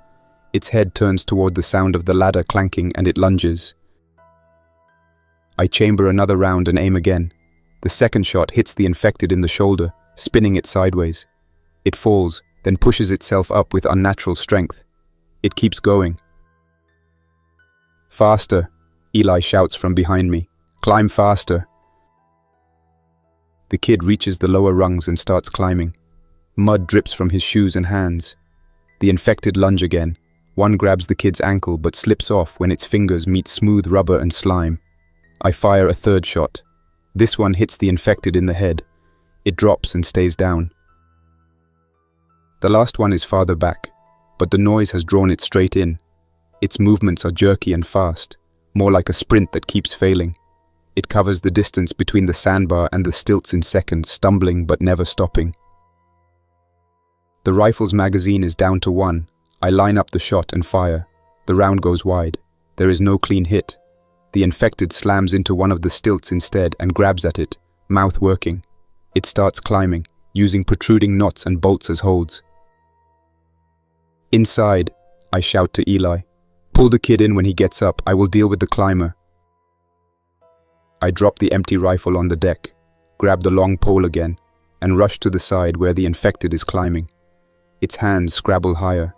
Its head turns toward the sound of the ladder clanking and it lunges. I chamber another round and aim again. The second shot hits the infected in the shoulder, spinning it sideways. It falls, then pushes itself up with unnatural strength. It keeps going. Faster, Eli shouts from behind me. Climb faster. The kid reaches the lower rungs and starts climbing. Mud drips from his shoes and hands. The infected lunge again. One grabs the kid's ankle but slips off when its fingers meet smooth rubber and slime. I fire a third shot. This one hits the infected in the head. It drops and stays down. The last one is farther back, but the noise has drawn it straight in. Its movements are jerky and fast, more like a sprint that keeps failing. It covers the distance between the sandbar and the stilts in seconds, stumbling but never stopping. The rifle's magazine is down to 1. I line up the shot and fire. The round goes wide. There is no clean hit. The infected slams into one of the stilts instead and grabs at it, mouth working. It starts climbing, using protruding knots and bolts as holds. Inside, I shout to Eli. Pull the kid in when he gets up. I will deal with the climber. I drop the empty rifle on the deck, grab the long pole again, and rush to the side where the infected is climbing. Its hands scrabble higher.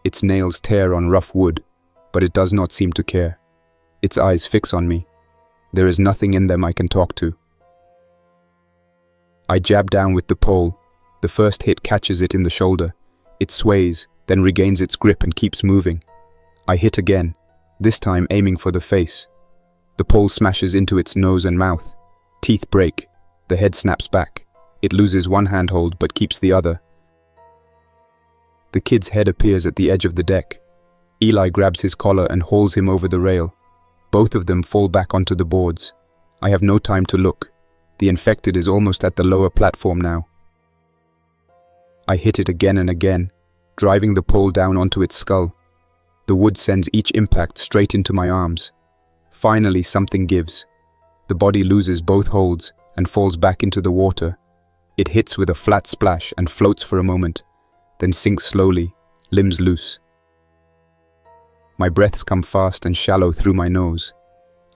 Its nails tear on rough wood, but it does not seem to care. Its eyes fix on me. There is nothing in them I can talk to. I jab down with the pole. The first hit catches it in the shoulder. It sways, then regains its grip and keeps moving. I hit again, this time aiming for the face. The pole smashes into its nose and mouth. Teeth break. The head snaps back. It loses one handhold but keeps the other. The kid's head appears at the edge of the deck. Eli grabs his collar and hauls him over the rail. Both of them fall back onto the boards. I have no time to look. The infected is almost at the lower platform now. I hit it again and again, driving the pole down onto its skull. The wood sends each impact straight into my arms. Finally, something gives. The body loses both holds and falls back into the water. It hits with a flat splash and floats for a moment, then sinks slowly, limbs loose. My breaths come fast and shallow through my nose.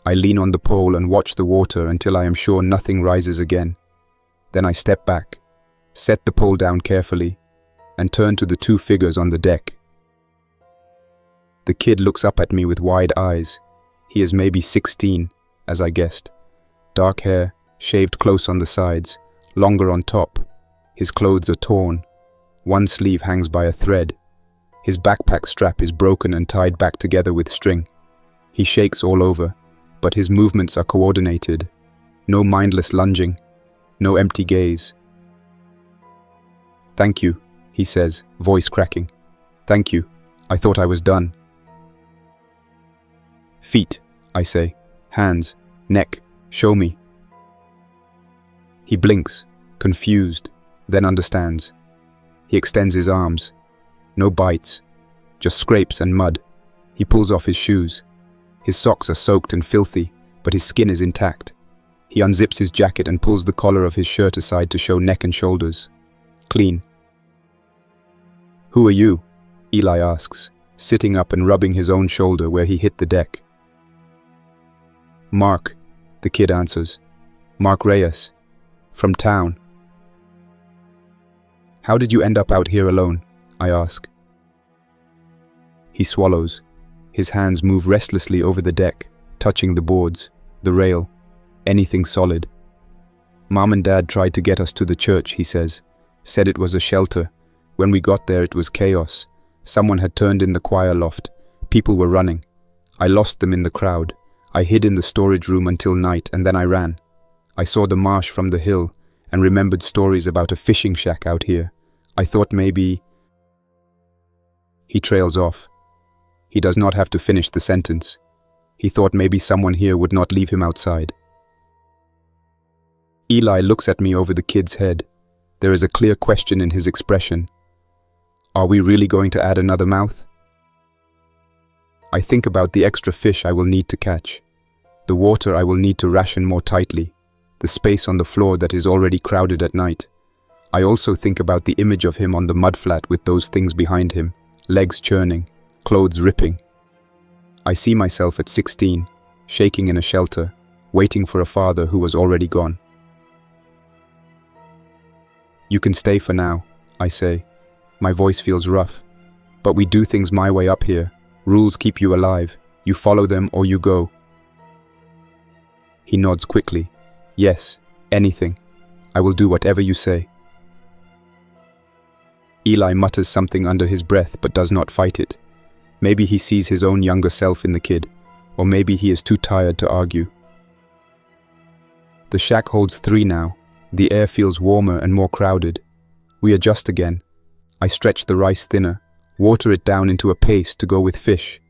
I lean on the pole and watch the water until I am sure nothing rises again. Then I step back, set the pole down carefully, and turn to the 2 figures on the deck. The kid looks up at me with wide eyes. He is maybe 16, as I guessed. Dark hair, shaved close on the sides, longer on top. His clothes are torn. One sleeve hangs by a thread. His backpack strap is broken and tied back together with string. He shakes all over, but his movements are coordinated. No mindless lunging, no empty gaze. "Thank you," he says, voice cracking. "Thank you. I thought I was done." "Feet," I say. "Hands, neck, show me." He blinks, confused, then understands. He extends his arms. No bites, just scrapes and mud. He pulls off his shoes. His socks are soaked and filthy, but his skin is intact. He unzips his jacket and pulls the collar of his shirt aside to show neck and shoulders. Clean. "Who are you?" Eli asks, sitting up and rubbing his own shoulder where he hit the deck. "Mark," the kid answers. "Mark Reyes. From town." "How did you end up out here alone?" I ask. He swallows. His hands move restlessly over the deck, touching the boards, the rail, anything solid. "Mom and Dad tried to get us to the church," he says. "Said it was a shelter. When we got there it was chaos. Someone had turned in the choir loft. People were running. I lost them in the crowd. I hid in the storage room until night and then I ran. I saw the marsh from the hill and remembered stories about a fishing shack out here. I thought maybe..." He trails off. He does not have to finish the sentence. He thought maybe someone here would not leave him outside. Eli looks at me over the kid's head. There is a clear question in his expression. Are we really going to add another mouth? I think about the extra fish I will need to catch, the water I will need to ration more tightly, the space on the floor that is already crowded at night. I also think about the image of him on the mudflat with those things behind him, legs churning, clothes ripping. I see myself at 16, shaking in a shelter, waiting for a father who was already gone. "You can stay for now," I say. My voice feels rough. "But we do things my way up here. Rules keep you alive. You follow them or you go." He nods quickly. "Yes, anything. I will do whatever you say." Eli mutters something under his breath but does not fight it. Maybe he sees his own younger self in the kid, or maybe he is too tired to argue. The shack holds 3 now. The air feels warmer and more crowded. We adjust again. I stretch the rice thinner, water it down into a paste to go with fish.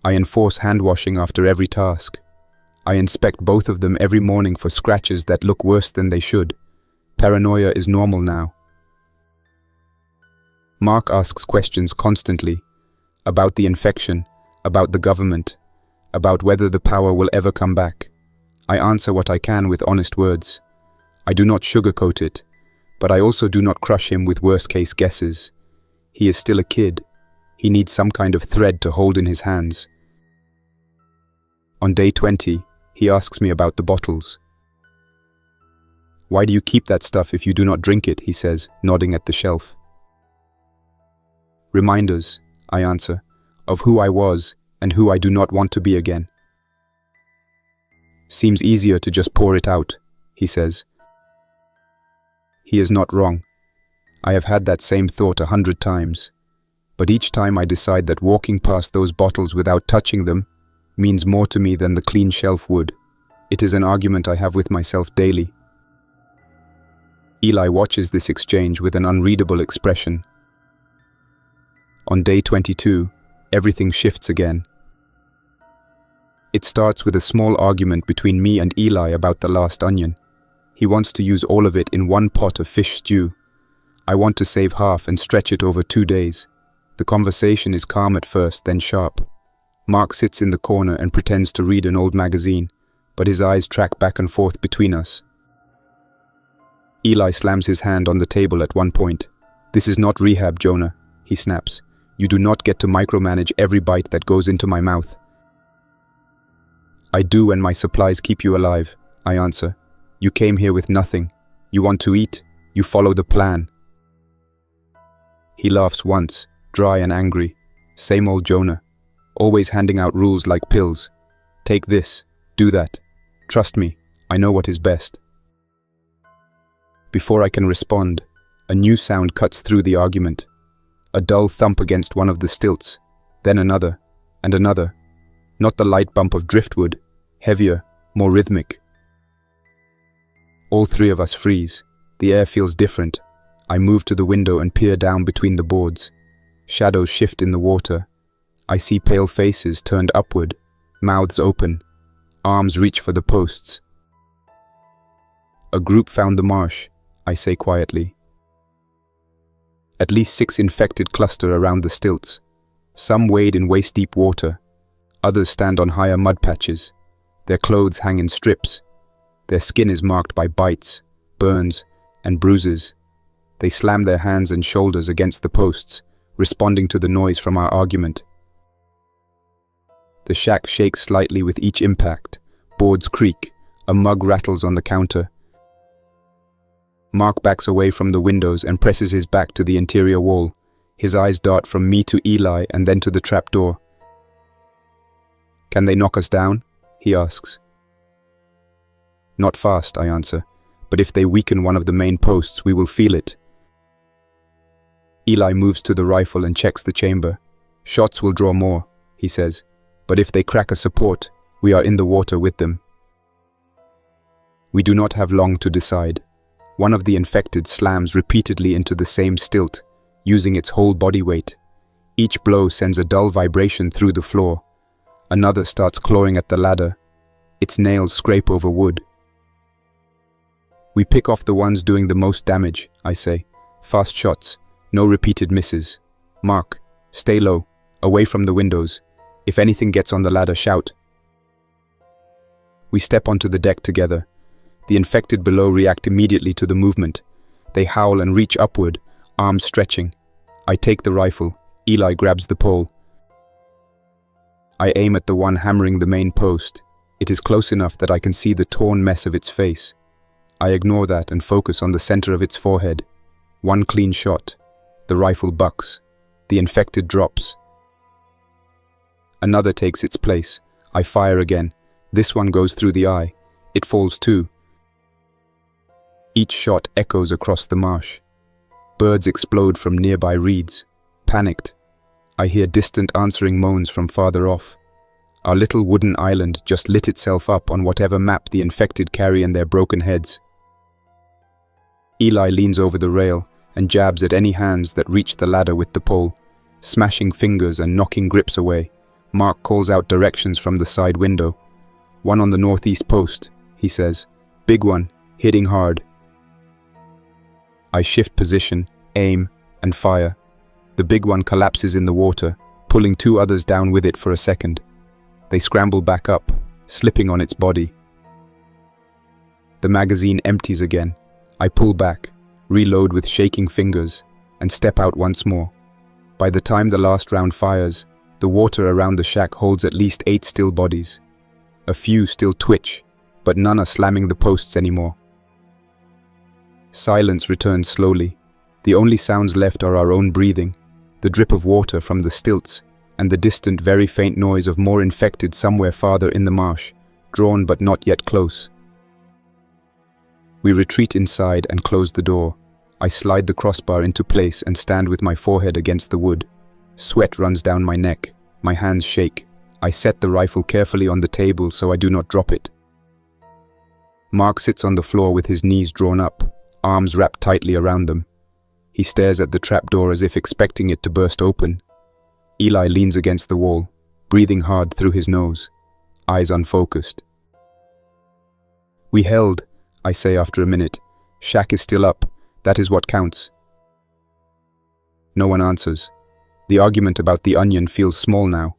I enforce hand washing after every task. I inspect both of them every morning for scratches that look worse than they should. Paranoia is normal now. Mark asks questions constantly, about the infection, about the government, about whether the power will ever come back. I answer what I can with honest words. I do not sugarcoat it, but I also do not crush him with worst-case guesses. He is still a kid. He needs some kind of thread to hold in his hands. On day 20, he asks me about the bottles. "Why do you keep that stuff if you do not drink it?" he says, nodding at the shelf. "Reminders," I answer, "of who I was and who I do not want to be again." "Seems easier to just pour it out," he says. He is not wrong. I have had that same thought 100 times. But each time I decide that walking past those bottles without touching them means more to me than the clean shelf would. It is an argument I have with myself daily. Eli watches this exchange with an unreadable expression. On day 22, everything shifts again. It starts with a small argument between me and Eli about the last onion. He wants to use all of it in one pot of fish stew. I want to save half and stretch it over 2 days. The conversation is calm at first, then sharp. Mark sits in the corner and pretends to read an old magazine, but his eyes track back and forth between us. Eli slams his hand on the table at one point. "This is not rehab, Jonah," he snaps. "You do not get to micromanage every bite that goes into my mouth." "I do when my supplies keep you alive," I answer. "You came here with nothing. You want to eat. You follow the plan." He laughs once, dry and angry. Same old Jonah, always handing out rules like pills. "Take this, do that. Trust me, I know what is best." Before I can respond, a new sound cuts through the argument. A dull thump against one of the stilts, then another, and another. Not the light bump of driftwood, heavier, more rhythmic. All 3 of us freeze. The air feels different. I move to the window and peer down between the boards. Shadows shift in the water. I see pale faces turned upward, mouths open, arms reach for the posts. "A group found the marsh," I say quietly. At least 6 infected cluster around the stilts. Some wade in waist-deep water. Others stand on higher mud patches. Their clothes hang in strips. Their skin is marked by bites, burns, and bruises. They slam their hands and shoulders against the posts, responding to the noise from our argument. The shack shakes slightly with each impact. Boards creak. A mug rattles on the counter. Mark backs away from the windows and presses his back to the interior wall. His eyes dart from me to Eli and then to the trapdoor. "Can they knock us down?" he asks. "Not fast," I answer, "but if they weaken one of the main posts, we will feel it." Eli moves to the rifle and checks the chamber. "Shots will draw more," he says, "but if they crack a support, we are in the water with them." We do not have long to decide. One of the infected slams repeatedly into the same stilt, using its whole body weight. Each blow sends a dull vibration through the floor. Another starts clawing at the ladder. Its nails scrape over wood. "We pick off the ones doing the most damage," I say. "Fast shots, no repeated misses. Mark, stay low, away from the windows. If anything gets on the ladder, shout." We step onto the deck together. The infected below react immediately to the movement. They howl and reach upward, arms stretching. I take the rifle. Eli grabs the pole. I aim at the one hammering the main post. It is close enough that I can see the torn mess of its face. I ignore that and focus on the center of its forehead. One clean shot. The rifle bucks. The infected drops. Another takes its place. I fire again. This one goes through the eye. It falls too. Each shot echoes across the marsh. Birds explode from nearby reeds. Panicked, I hear distant answering moans from farther off. Our little wooden island just lit itself up on whatever map the infected carry in their broken heads. Eli leans over the rail and jabs at any hands that reach the ladder with the pole, smashing fingers and knocking grips away. Mark calls out directions from the side window. "One on the northeast post," he says. "Big one, hitting hard." I shift position, aim, and fire. The big one collapses in the water, pulling two others down with it for a second. They scramble back up, slipping on its body. The magazine empties again. I pull back, reload with shaking fingers, and step out once more. By the time the last round fires, the water around the shack holds at least 8 still bodies. A few still twitch, but none are slamming the posts anymore. Silence returns slowly. The only sounds left are our own breathing, the drip of water from the stilts, and the distant, very faint noise of more infected somewhere farther in the marsh, drawn but not yet close. We retreat inside and close the door. I slide the crossbar into place and stand with my forehead against the wood. Sweat runs down my neck. My hands shake. I set the rifle carefully on the table so I do not drop it. Mark sits on the floor with his knees drawn up, arms wrapped tightly around them. He stares at the trapdoor as if expecting it to burst open. Eli leans against the wall, breathing hard through his nose, eyes unfocused. "We held," I say after a minute. "Shack is still up. That is what counts." No one answers. The argument about the onion feels small now.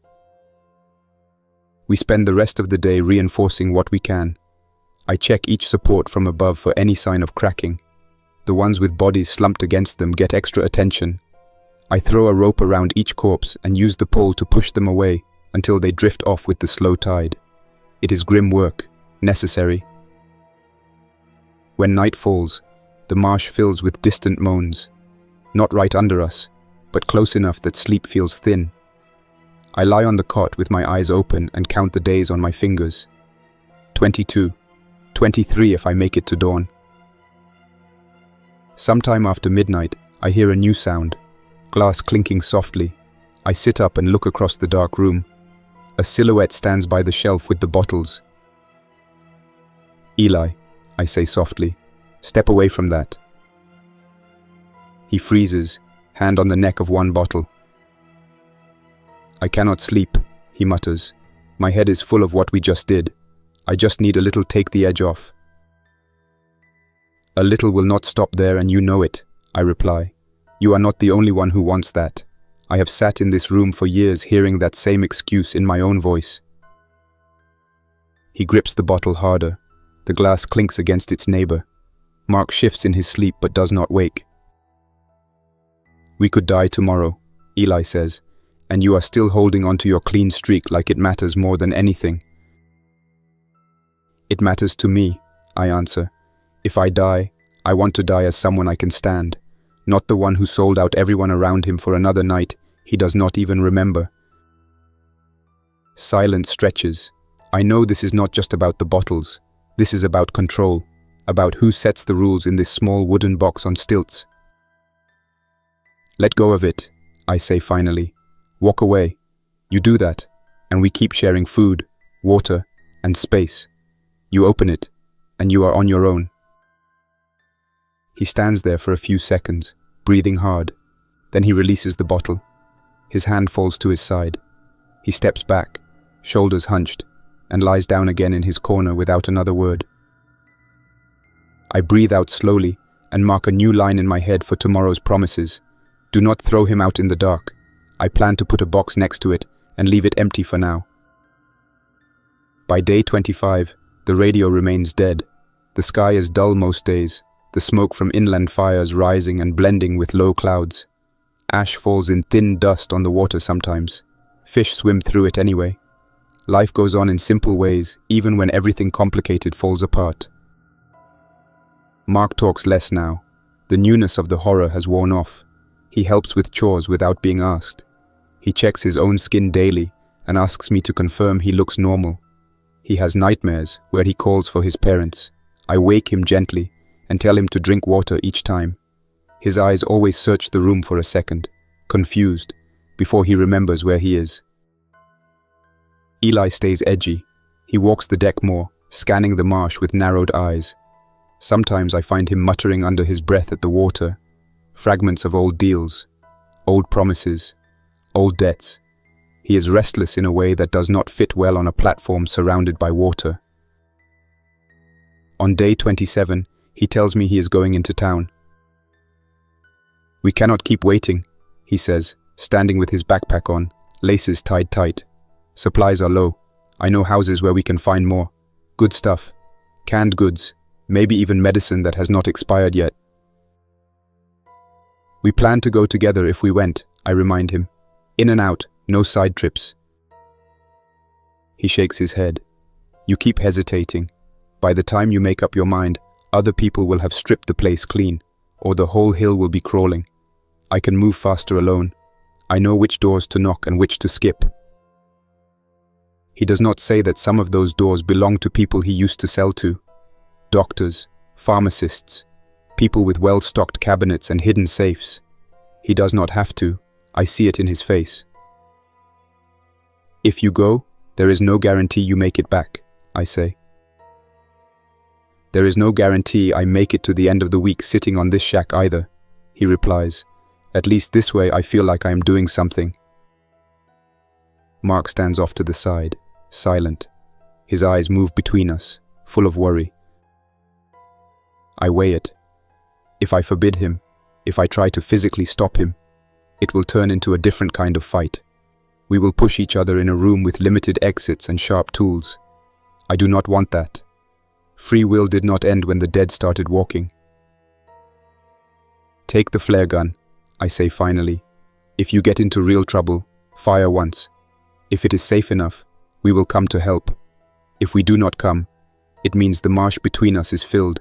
We spend the rest of the day reinforcing what we can. I check each support from above for any sign of cracking. The ones with bodies slumped against them get extra attention. I throw a rope around each corpse and use the pole to push them away until they drift off with the slow tide. It is grim work, necessary. When night falls, the marsh fills with distant moans. Not right under us, but close enough that sleep feels thin. I lie on the cot with my eyes open and count the days on my fingers. 22, 23 if I make it to dawn. Sometime after midnight, I hear a new sound, glass clinking softly. I sit up and look across the dark room. A silhouette stands by the shelf with the bottles. "Eli," I say softly, "step away from that." He freezes, hand on the neck of one bottle. "I cannot sleep," he mutters. "My head is full of what we just did. I just need a little take the edge off." "A little will not stop there, and you know it," I reply. "You are not the only one who wants that. I have sat in this room for years hearing that same excuse in my own voice." He grips the bottle harder. The glass clinks against its neighbor. Mark shifts in his sleep but does not wake. "We could die tomorrow," Eli says, and you are still holding onto your clean streak like it matters more than anything. It matters to me, I answer. If I die, I want to die as someone I can stand, not the one who sold out everyone around him for another night he does not even remember. Silence stretches. I know this is not just about the bottles. This is about control, about who sets the rules in this small wooden box on stilts. Let go of it, I say finally. Walk away. You do that, and we keep sharing food, water, and space. You open it, and you are on your own. He stands there for a few seconds, breathing hard. Then he releases the bottle. His hand falls to his side. He steps back, shoulders hunched, and lies down again in his corner without another word. I breathe out slowly and mark a new line in my head for tomorrow's promises. Do not throw him out in the dark. I plan to put a box next to it and leave it empty for now. By day 25, the radio remains dead. The sky is dull most days, the smoke from inland fires rising and blending with low clouds. Ash falls in thin dust on the water sometimes. Fish swim through it anyway. Life goes on in simple ways, even when everything complicated falls apart. Mark talks less now. The newness of the horror has worn off. He helps with chores without being asked. He checks his own skin daily and asks me to confirm he looks normal. He has nightmares where he calls for his parents. I wake him gently and tell him to drink water each time. His eyes always search the room for a second, confused, before he remembers where he is. Eli stays edgy. He walks the deck more, scanning the marsh with narrowed eyes. Sometimes I find him muttering under his breath at the water, fragments of old deals, old promises, old debts. He is restless in a way that does not fit well on a platform surrounded by water. On day 27, he tells me he is going into town. We cannot keep waiting, he says, standing with his backpack on, laces tied tight. Supplies are low. I know houses where we can find more. Good stuff. Canned goods. Maybe even medicine that has not expired yet. We planned to go together if we went, I remind him. In and out, no side trips. He shakes his head. You keep hesitating. By the time you make up your mind, other people will have stripped the place clean, or the whole hill will be crawling. I can move faster alone. I know which doors to knock and which to skip. He does not say that some of those doors belong to people he used to sell to. Doctors, pharmacists, people with well-stocked cabinets and hidden safes. He does not have to. I see it in his face. If you go, there is no guarantee you make it back, I say. There is no guarantee I make it to the end of the week sitting on this shack either, he replies. At least this way I feel like I am doing something. Mark stands off to the side, silent. His eyes move between us, full of worry. I weigh it. If I forbid him, if I try to physically stop him, it will turn into a different kind of fight. We will push each other in a room with limited exits and sharp tools. I do not want that. Free will did not end when the dead started walking. Take the flare gun, I say finally. If you get into real trouble, fire once. If it is safe enough, we will come to help. If we do not come, it means the marsh between us is filled,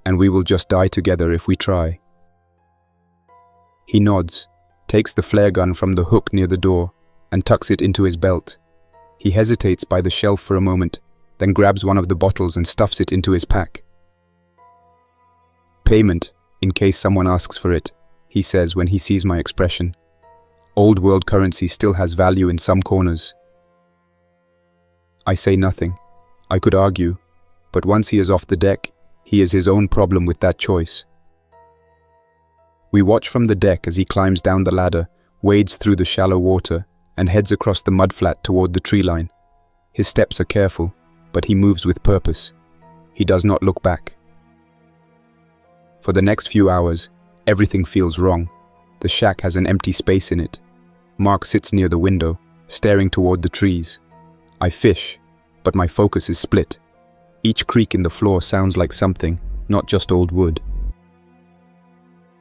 and we will just die together if we try. He nods, takes the flare gun from the hook near the door, and tucks it into his belt. He hesitates by the shelf for a moment, then grabs one of the bottles and stuffs it into his pack. Payment, in case someone asks for it, he says when he sees my expression. Old world currency still has value in some corners. I say nothing. I could argue, but once he is off the deck, he is his own problem with that choice. We watch from the deck as he climbs down the ladder, wades through the shallow water, and heads across the mudflat toward the tree line. His steps are careful, but he moves with purpose. He does not look back. For the next few hours, everything feels wrong. The shack has an empty space in it. Mark sits near the window, staring toward the trees. I fish, but my focus is split. Each creak in the floor sounds like something, not just old wood.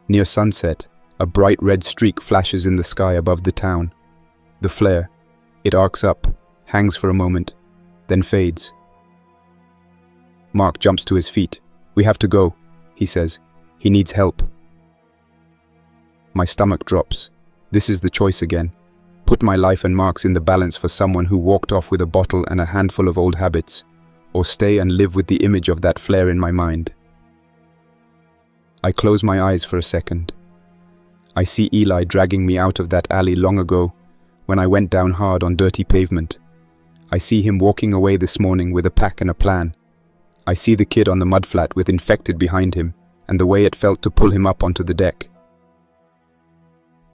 Near sunset, A bright red streak flashes in the sky above the town. The flare. It arcs up, hangs for a moment, then fades. Mark jumps to his feet. "We have to go," he says. "He needs help." My stomach drops. This is the choice again. Put my life and Mark's in the balance for someone who walked off with a bottle and a handful of old habits, or stay and live with the image of that flare in my mind. I close my eyes for a second. I see Eli dragging me out of that alley long ago, when I went down hard on dirty pavement. I see him walking away this morning with a pack and a plan. I see the kid on the mudflat with infected behind him, and the way it felt to pull him up onto the deck.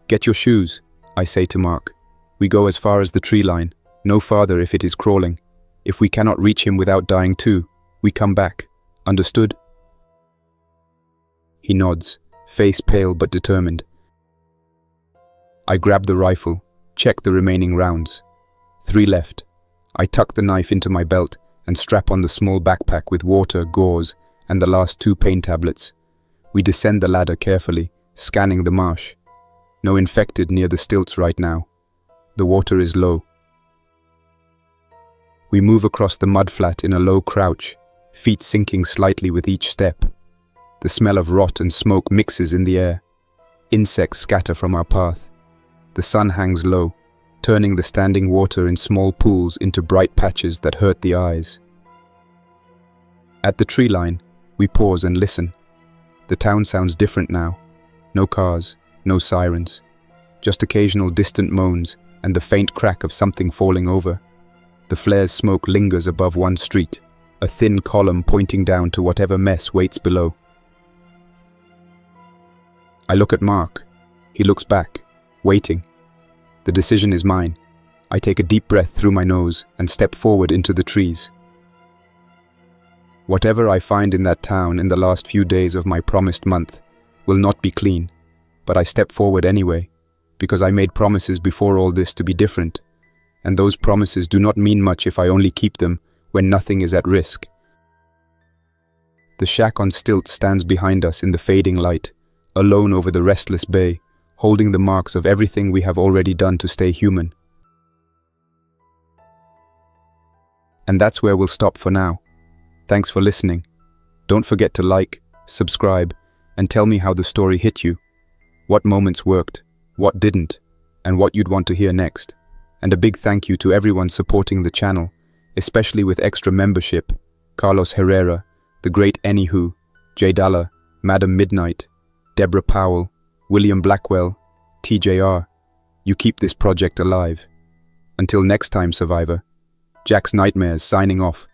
"Get your shoes," I say to Mark. "We go as far as the tree line, no farther if it is crawling. If we cannot reach him without dying too, we come back. Understood?" He nods, face pale but determined. I grab the rifle, check the remaining rounds. 3 left. I tuck the knife into my belt and strap on the small backpack with water, gauze, and the last 2 pain tablets. We descend the ladder carefully, scanning the marsh. No infected near the stilts right now. The water is low. We move across the mudflat in a low crouch, feet sinking slightly with each step. The smell of rot and smoke mixes in the air. Insects scatter from our path. The sun hangs low, turning the standing water in small pools into bright patches that hurt the eyes. At the tree line, we pause and listen. The town sounds different now. No cars, no sirens. Just occasional distant moans and the faint crack of something falling over. The flare's smoke lingers above one street, a thin column pointing down to whatever mess waits below. I look at Mark. He looks back, waiting. The decision is mine. I take a deep breath through my nose and step forward into the trees. Whatever I find in that town in the last few days of my promised month will not be clean, but I step forward anyway, because I made promises before all this to be different, and those promises do not mean much if I only keep them when nothing is at risk. The shack on stilts stands behind us in the fading light, alone over the restless bay, holding the marks of everything we have already done to stay human. And that's where we'll stop for now. Thanks for listening. Don't forget to like, subscribe, and tell me how the story hit you. What moments worked, what didn't, and what you'd want to hear next. And a big thank you to everyone supporting the channel, especially with extra membership: Carlos Herrera, The Great Anywho, Jay Dalla, Madam Midnight, Deborah Powell, William Blackwell, TJR. You keep this project alive. Until next time, Survivor. Jack's Nightmares signing off.